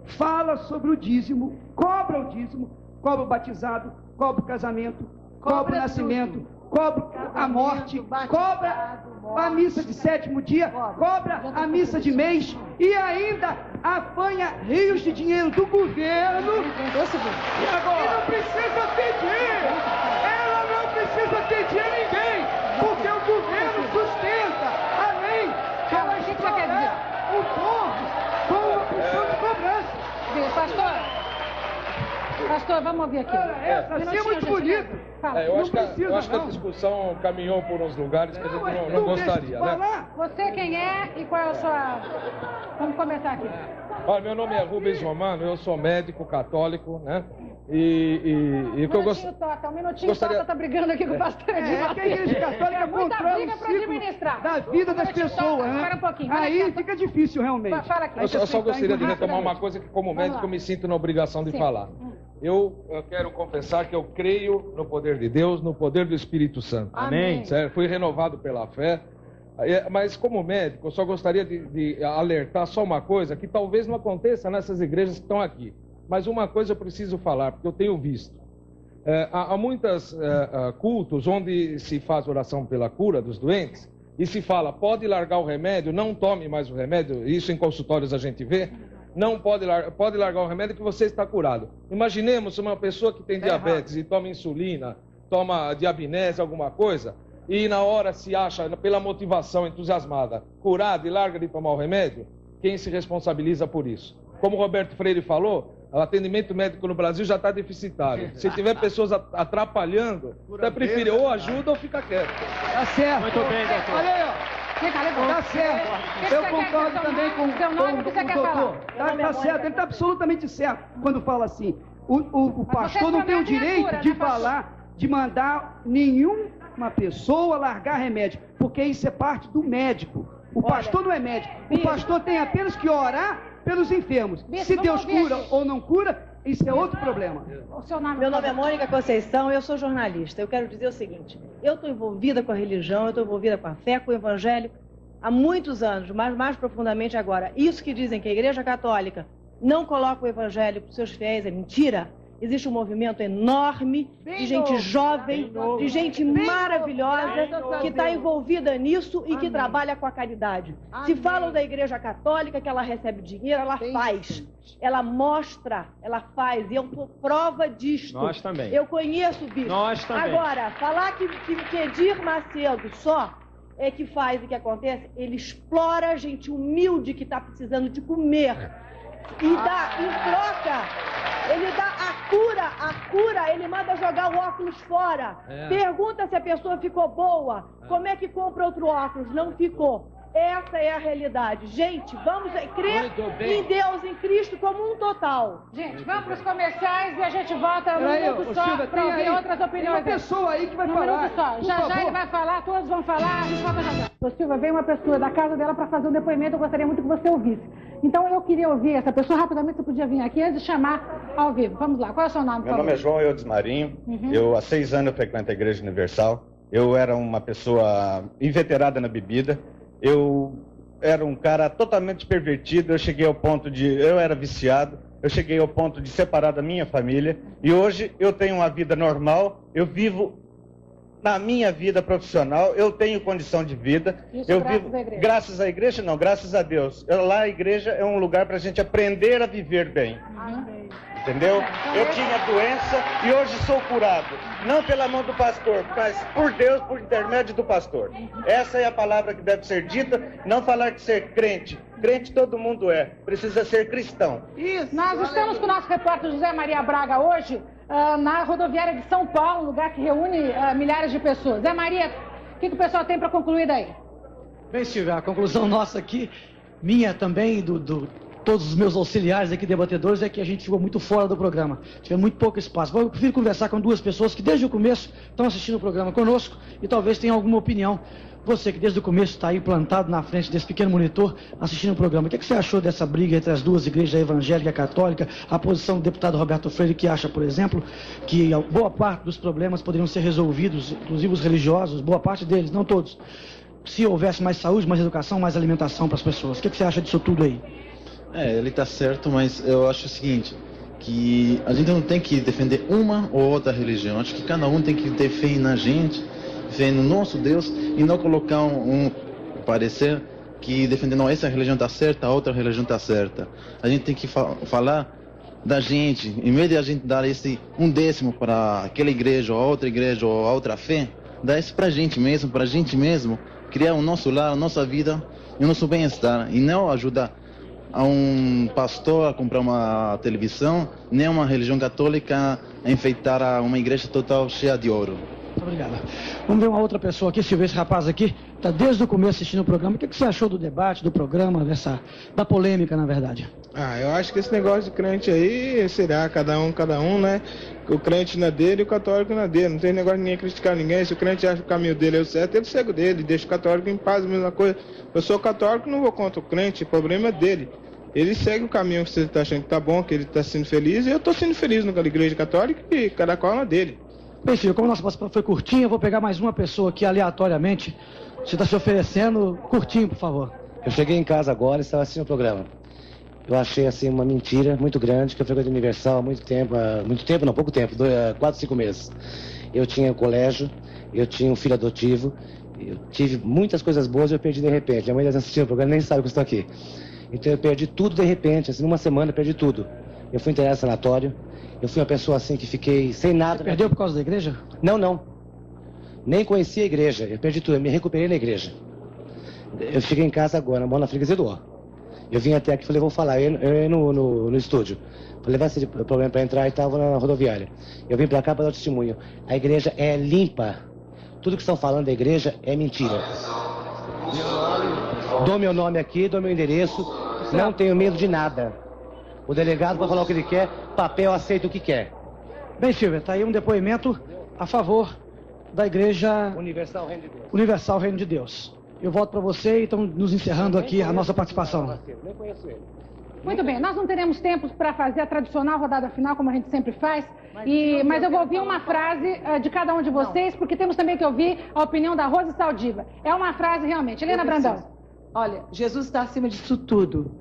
fala sobre o dízimo, cobra o dízimo, cobra o batizado, cobra o casamento, cobra o nascimento, cobra a morte, cobra a missa de 7º dia, cobra a missa de mês e ainda apanha rios de dinheiro do governo. E agora? E não precisa pedir! Ela não precisa pedir a ninguém, porque o governo sustenta, além de ela explorar o povo com uma opção de cobrança. Pastor, vamos ouvir aqui. Essa assim é muito bonito. Eu acho que a discussão caminhou por uns lugares que a gente não gostaria, né? Você quem é e qual é a sua... Vamos começar aqui. Olha, meu nome é Rubens Romano, eu sou médico católico, né? E o que eu gostaria... Um minutinho, Tota tá brigando aqui com o pastor Edivaldo. Que a igreja católica controla o ciclo da vida das pessoas, né? Espera um pouquinho. Aí fica difícil, realmente. Fala aqui. Eu só gostaria de retomar uma coisa que, como médico, eu me sinto na obrigação de falar. Eu quero confessar que eu creio no poder de Deus, no poder do Espírito Santo. Amém. Certo? Fui renovado pela fé. Mas como médico, eu só gostaria de alertar só uma coisa, que talvez não aconteça nessas igrejas que estão aqui. Mas uma coisa eu preciso falar, porque eu tenho visto. Há muitos cultos onde se faz oração pela cura dos doentes, e se fala, pode largar o remédio, não tome mais o remédio, isso em consultórios a gente vê, não pode largar o remédio que você está curado. Imaginemos uma pessoa que tem diabetes e toma insulina, toma diabinese, alguma coisa, e na hora se acha, pela motivação entusiasmada, curado e larga de tomar o remédio, quem se responsabiliza por isso? Como o Roberto Freire falou, o atendimento médico no Brasil já está deficitário. Se tiver pessoas atrapalhando, você prefere ou ajuda ou fica quieto. Tá certo. Muito bem, doutor. Olha aí, ó. Tá certo. Eu concordo também com o doutor. Tá certo, ele está absolutamente certo quando fala assim. O pastor não tem o direito de falar, de mandar nenhuma pessoa largar remédio, porque isso é parte do médico. O pastor não é médico. O pastor tem apenas que orar pelos enfermos. Se Deus cura ou não cura, isso é outro problema. Meu nome é Mônica Conceição, eu sou jornalista. Eu quero dizer o seguinte, eu estou envolvida com a religião, eu estou envolvida com a fé, com o evangelho, há muitos anos, mas mais profundamente agora. Isso que dizem que a Igreja Católica não coloca o evangelho para os seus fiéis é mentira. Existe um movimento enorme de gente jovem, de gente maravilhosa que está envolvida nisso e que trabalha com a caridade. Se falam da Igreja Católica que ela recebe dinheiro, ela faz. Ela mostra, ela faz. E eu sou prova disto. Nós também. Eu conheço o bispo. Nós também. Agora, falar que Edir Macedo só é que faz e que acontece, ele explora gente humilde que está precisando de comer. E dá, em troca, ele dá a cura, ele manda jogar o óculos fora. Pergunta se a pessoa ficou boa, como é que compra outro óculos? Não ficou. Essa é a realidade. Gente, vamos crer em Deus, em Cristo, como um total. Gente, vamos para os comerciais e a gente volta num minuto só para ouvir outras opiniões. Tem uma pessoa aí que vai falar. Só. Já ele vai falar, todos vão falar, a gente volta já. Ô, Silvia, veio uma pessoa da casa dela para fazer um depoimento, eu gostaria muito que você ouvisse. Então eu queria ouvir essa pessoa, rapidamente você podia vir aqui antes de chamar ao vivo. Vamos lá, qual é o seu nome? Meu nome é João Eudes Marinho, eu há 6 anos eu frequento a Igreja Universal, eu era uma pessoa inveterada na bebida, eu era um cara totalmente pervertido, eu cheguei ao ponto de... Eu era viciado, eu cheguei ao ponto de separar da minha família, e hoje eu tenho uma vida normal, eu vivo na minha vida profissional, eu tenho condição de vida. Isso eu graças vivo à igreja. Graças à igreja, não, graças a Deus. Lá a igreja é um lugar para a gente aprender a viver bem. Entendeu? Eu tinha doença e hoje sou curado. Não pela mão do pastor, mas por Deus, por intermédio do pastor. Essa é a palavra que deve ser dita, não falar de ser crente. Crente todo mundo é, precisa ser cristão. Isso. Nós estamos com o nosso repórter José Maria Braga hoje na rodoviária de São Paulo, lugar que reúne milhares de pessoas. Zé Maria, o que o pessoal tem para concluir daí? Bem, Silvia, a conclusão nossa aqui, minha também, todos os meus auxiliares aqui, debatedores, é que a gente ficou muito fora do programa. Tivemos muito pouco espaço. Eu prefiro conversar com duas pessoas que desde o começo estão assistindo o programa conosco e talvez tenham alguma opinião. Você que desde o começo está aí plantado na frente desse pequeno monitor assistindo o programa. O que você achou dessa briga entre as duas igrejas, a evangélica e a católica? A posição do deputado Roberto Freire, que acha, por exemplo, que boa parte dos problemas poderiam ser resolvidos, inclusive os religiosos, boa parte deles, não todos, se houvesse mais saúde, mais educação, mais alimentação para as pessoas. O que você acha disso tudo aí? Ele está certo, mas eu acho o seguinte, que a gente não tem que defender uma ou outra religião. Acho que cada um tem que ter fé na gente, fé no nosso Deus, e não colocar um parecer que defendendo essa religião está certa, a outra religião está certa. A gente tem que falar da gente, em vez de a gente dar esse 1/10 para aquela igreja, ou a outra fé, dar isso para a gente mesmo, criar o nosso lar, a nossa vida e o nosso bem-estar, e não ajudar a um pastor a comprar uma televisão, nem uma religião católica a enfeitar uma igreja total cheia de ouro. Muito obrigado. Vamos ver uma outra pessoa aqui, Silvio, esse rapaz aqui está desde o começo assistindo o programa. O que você achou do debate, do programa, da polêmica, na verdade? Eu acho que esse negócio de crente aí será cada um, né? O crente na dele e o católico na dele. Não tem negócio de ninguém criticar ninguém. Se o crente acha que o caminho dele é o certo, ele segue o dele, deixa o católico em paz, a mesma coisa. Eu sou católico, não vou contra o crente, o problema é dele. Ele segue o caminho que você está achando que tá bom, que ele está sendo feliz, e eu estou sendo feliz na igreja católica e cada qual na dele. Bem, filho, como a nossa participação foi curtinha, eu vou pegar mais uma pessoa aqui aleatoriamente. Você está se oferecendo curtinho, por favor. Eu cheguei em casa agora e estava assistindo o programa. Eu achei assim uma mentira muito grande, que eu frequento Universal há pouco tempo, 4, 5 meses. Eu tinha colégio, eu tinha um filho adotivo, eu tive muitas coisas boas e eu perdi de repente. A mãe assistindo o programa nem sabe que eu estou aqui. Então eu perdi tudo de repente, assim, numa semana eu perdi tudo. Eu fui internado no sanatório, eu fui uma pessoa assim que fiquei sem nada. Você perdeu por causa da igreja? Não. Nem conhecia a igreja, eu perdi tudo, eu me recuperei na igreja. Eu cheguei em casa agora, moro na freguesia do Ó. Eu vim até aqui e falei, vou falar, eu ia no estúdio. Falei, vai ser problema para entrar e estava na rodoviária. Eu vim para cá para dar testemunho. A igreja é limpa. Tudo que estão falando da igreja é mentira. Dou meu nome aqui, dou meu endereço, não tenho medo de nada. O delegado vai falar o que ele quer, papel aceita o que quer. Bem, Silvia, está aí um depoimento a favor da Igreja Universal Reino de Deus. Eu volto para você e estamos nos encerrando aqui a nossa participação. Muito bem, nós não teremos tempo para fazer a tradicional rodada final, como a gente sempre faz, mas eu vou ouvir uma frase de cada um de vocês, porque temos também que ouvir a opinião da Rose Saldiva. É uma frase realmente. Helena Brandão. Olha, Jesus está acima disso tudo.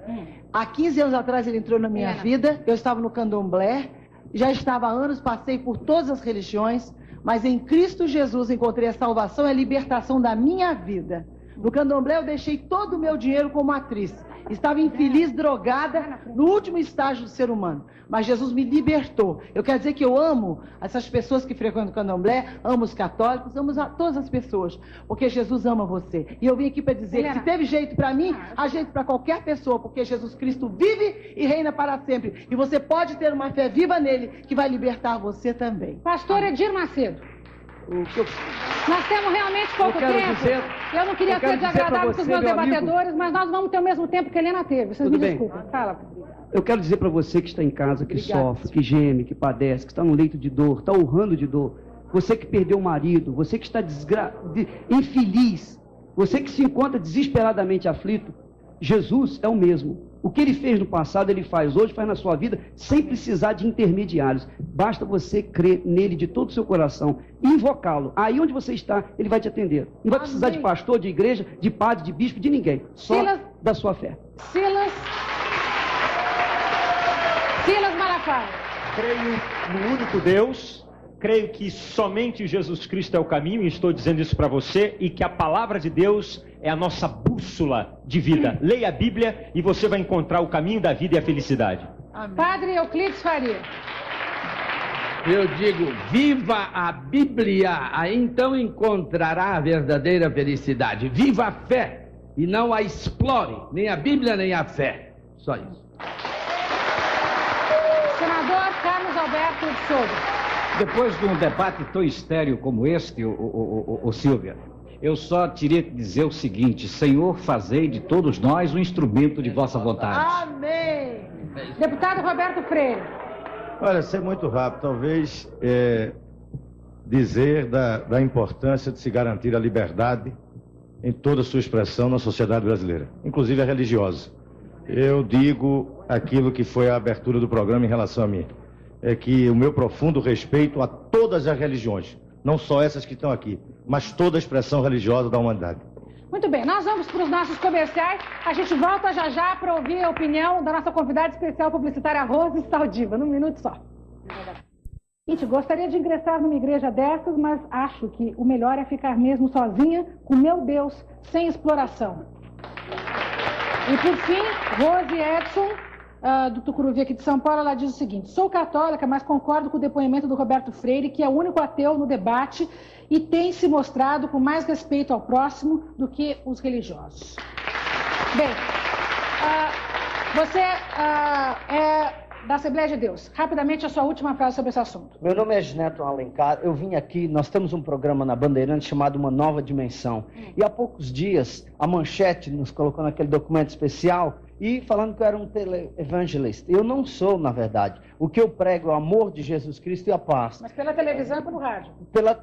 Há 15 anos atrás ele entrou na minha vida, eu estava no candomblé, já estava há anos, passei por todas as religiões, mas em Cristo Jesus encontrei a salvação e a libertação da minha vida. No candomblé eu deixei todo o meu dinheiro como atriz. Estava infeliz, drogada, no último estágio do ser humano. Mas Jesus me libertou. Eu quero dizer que eu amo essas pessoas que frequentam o candomblé, amo os católicos, amo todas as pessoas, porque Jesus ama você. E eu vim aqui para dizer que se teve jeito para mim, há jeito para qualquer pessoa, porque Jesus Cristo vive e reina para sempre. E você pode ter uma fé viva nele, que vai libertar você também. Pastor Edir Macedo. Nós temos realmente pouco tempo. Eu não queria ser desagradável com os meus debatedores, mas nós vamos ter o mesmo tempo que a Helena teve. Vocês me desculpem. Fala. Eu quero dizer para você que está em casa, que sofre, que geme, que padece, que está no leito de dor, está urrando de dor. Você que perdeu o marido, você que está infeliz, você que se encontra desesperadamente aflito, Jesus é o mesmo. O que ele fez no passado, ele faz hoje, faz na sua vida, sem precisar de intermediários. Basta você crer nele de todo o seu coração e invocá-lo. Aí onde você está, ele vai te atender. Não vai precisar de pastor, de igreja, de padre, de bispo, de ninguém. Só da sua fé. Silas Malafaia. Creio no único Deus. Creio que somente Jesus Cristo é o caminho, e estou dizendo isso para você, e que a palavra de Deus é a nossa bússola de vida. Leia a Bíblia e você vai encontrar o caminho da vida e a felicidade. Amém. Padre Euclides Faria. Eu digo, viva a Bíblia, aí então encontrará a verdadeira felicidade. Viva a fé e não a explore, nem a Bíblia nem a fé. Só isso. Senador Carlos Alberto de Souza. Depois de um debate tão estéril como este, Silvia, eu só teria que dizer o seguinte: Senhor, fazei de todos nós um instrumento de vossa vontade. Amém. Deputado Roberto Freire. Olha, ser muito rápido, talvez dizer da importância de se garantir a liberdade em toda a sua expressão na sociedade brasileira, inclusive a religiosa. Eu digo aquilo que foi a abertura do programa em relação a mim. É que o meu profundo respeito a todas as religiões, não só essas que estão aqui, mas toda a expressão religiosa da humanidade. Muito bem, nós vamos para os nossos comerciais. A gente volta já para ouvir a opinião da nossa convidada especial publicitária Rose Saldiva, num minuto só. Gente, gostaria de ingressar numa igreja dessas, mas acho que o melhor é ficar mesmo sozinha, com meu Deus, sem exploração. E por fim, Rose Edson, do Tucuruvi aqui de São Paulo, ela diz o seguinte: sou católica, mas concordo com o depoimento do Roberto Freire, que é o único ateu no debate e tem se mostrado com mais respeito ao próximo do que os religiosos. Bem, você é da Assembleia de Deus. Rapidamente, a sua última frase sobre esse assunto. Meu nome é Gineto Alencar, eu vim aqui, nós temos um programa na Bandeirantes chamado Uma Nova Dimensão. E há poucos dias, a Manchete nos colocou naquele documento especial e falando que eu era um televangelista. Eu não sou, na verdade. O que eu prego é o amor de Jesus Cristo e a paz. Mas pela televisão e pelo rádio?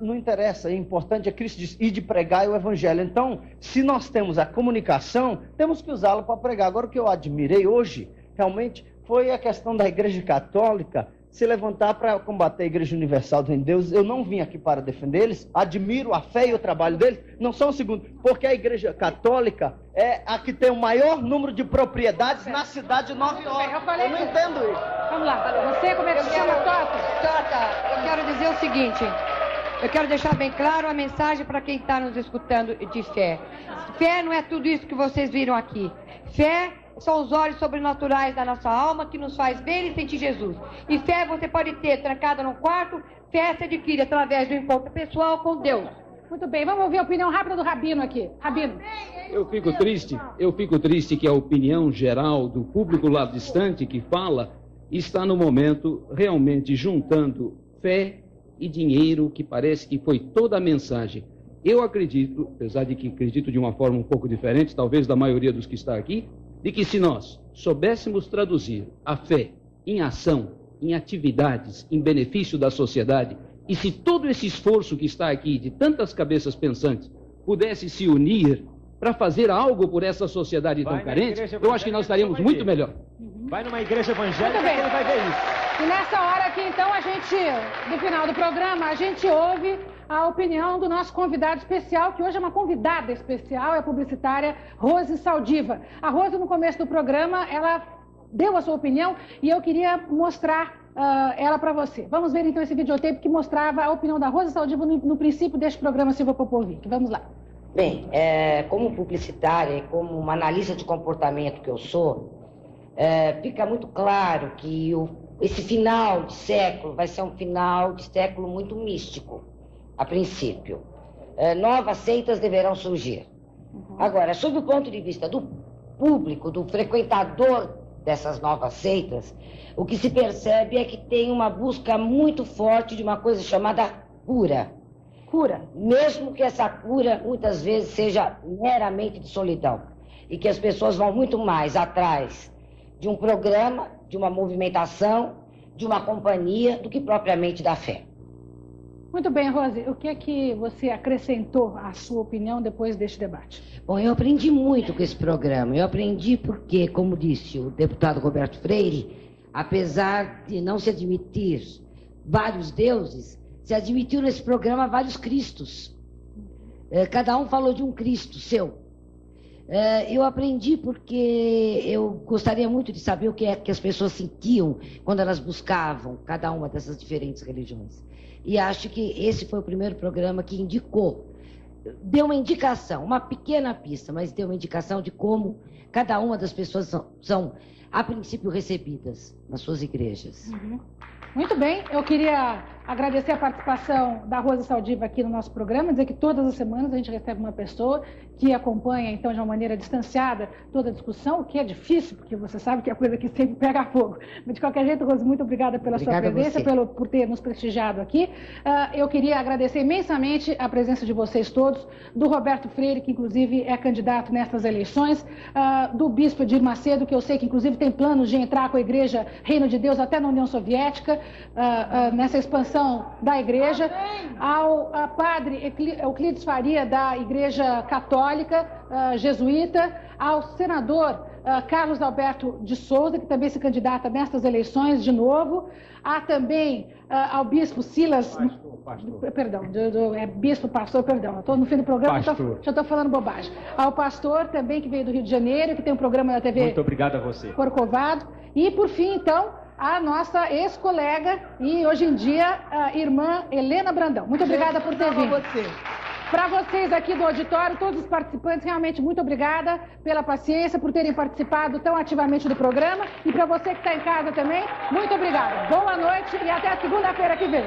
Não interessa, o importante é Cristo diz, e de pregar o Evangelho. Então, se nós temos a comunicação, temos que usá-la para pregar. Agora, o que eu admirei hoje, realmente, foi a questão da Igreja Católica se levantar para combater a Igreja Universal do Reino de Deus. Eu não vim aqui para defender eles, admiro a fé e o trabalho deles, não só um segundo, porque a Igreja Católica é a que tem o maior número de propriedades na cidade de Nova York. Eu não entendo isso. Vamos lá, você como é que se chama, Tota, eu quero dizer o seguinte, eu quero deixar bem claro a mensagem para quem está nos escutando de fé. Fé não é tudo isso que vocês viram aqui. Fé são os olhos sobrenaturais da nossa alma que nos faz ver e sentir Jesus. E fé você pode ter trancada no quarto, fé se adquire através do encontro pessoal com Deus. Muito bem, vamos ouvir a opinião rápida do Rabino aqui. Rabino. Eu fico triste que a opinião geral do público lá distante que fala está no momento realmente juntando fé e dinheiro, que parece que foi toda a mensagem. Eu acredito, apesar de que acredito de uma forma um pouco diferente, talvez da maioria dos que está aqui, de que se nós soubéssemos traduzir a fé em ação, em atividades, em benefício da sociedade, e se todo esse esforço que está aqui, de tantas cabeças pensantes, pudesse se unir para fazer algo por essa sociedade tão carente, eu acho que nós estaríamos muito melhor. Vai numa igreja evangélica que ele vai ver isso. E nessa hora aqui, então, no final do programa, a gente ouve a opinião do nosso convidado especial, que hoje é uma convidada especial, é a publicitária Rose Saldiva. A Rose, no começo do programa, ela deu a sua opinião e eu queria mostrar ela para você. Vamos ver, então, esse videotape que mostrava a opinião da Rose Saldiva no princípio deste programa Silva Popovic. Vamos lá. Bem, como publicitária e como uma analista de comportamento que eu sou, fica muito claro que esse final de século vai ser um final de século muito místico, a princípio. Novas seitas deverão surgir. Agora, sob o ponto de vista do público, do frequentador dessas novas seitas, o que se percebe é que tem uma busca muito forte de uma coisa chamada cura. Cura. Mesmo que essa cura muitas vezes seja meramente de solidão. E que as pessoas vão muito mais atrás de um programa, de uma movimentação, de uma companhia, do que propriamente da fé. Muito bem, Rose, o que é que você acrescentou à sua opinião depois deste debate? Bom, eu aprendi muito com esse programa. Eu aprendi porque, como disse o deputado Roberto Freire, apesar de não se admitir vários deuses, se admitiu nesse programa vários cristos. Cada um falou de um Cristo seu. Eu aprendi porque eu gostaria muito de saber o que é que as pessoas sentiam quando elas buscavam cada uma dessas diferentes religiões. E acho que esse foi o primeiro programa que indicou, deu uma indicação, uma pequena pista, mas deu uma indicação de como cada uma das pessoas são a princípio recebidas nas suas igrejas. Muito bem, eu queria agradecer a participação da Rose Saldiva aqui no nosso programa, dizer que todas as semanas a gente recebe uma pessoa que acompanha, então, de uma maneira distanciada, toda a discussão, o que é difícil, porque você sabe que é coisa que sempre pega fogo. Mas, de qualquer jeito, Rose, muito obrigada pela sua presença, por ter nos prestigiado aqui. Eu queria agradecer imensamente a presença de vocês todos, do Roberto Freire, que, inclusive, é candidato nessas eleições, do Bispo Edir Macedo, que eu sei que, inclusive, tem planos de entrar com a Igreja Reino de Deus até na União Soviética, nessa expansão da Igreja, ao Padre Euclides Faria, da Igreja Católica, jesuíta, ao senador Carlos Alberto de Souza, que também se candidata nestas eleições de novo. Há também ao bispo Silas... Pastor. Perdão, bispo, pastor, perdão. Estou no fim do programa, já estou falando bobagem. Ao pastor também, que veio do Rio de Janeiro, que tem um programa na TV... Muito obrigado a você. Corcovado. E, por fim, então, a nossa ex-colega e, hoje em dia, a irmã Helena Brandão. Muito obrigada por ter vindo. Para vocês aqui do auditório, todos os participantes, realmente muito obrigada pela paciência, por terem participado tão ativamente do programa. E para você que está em casa também, muito obrigada. Boa noite e até a segunda-feira que vem.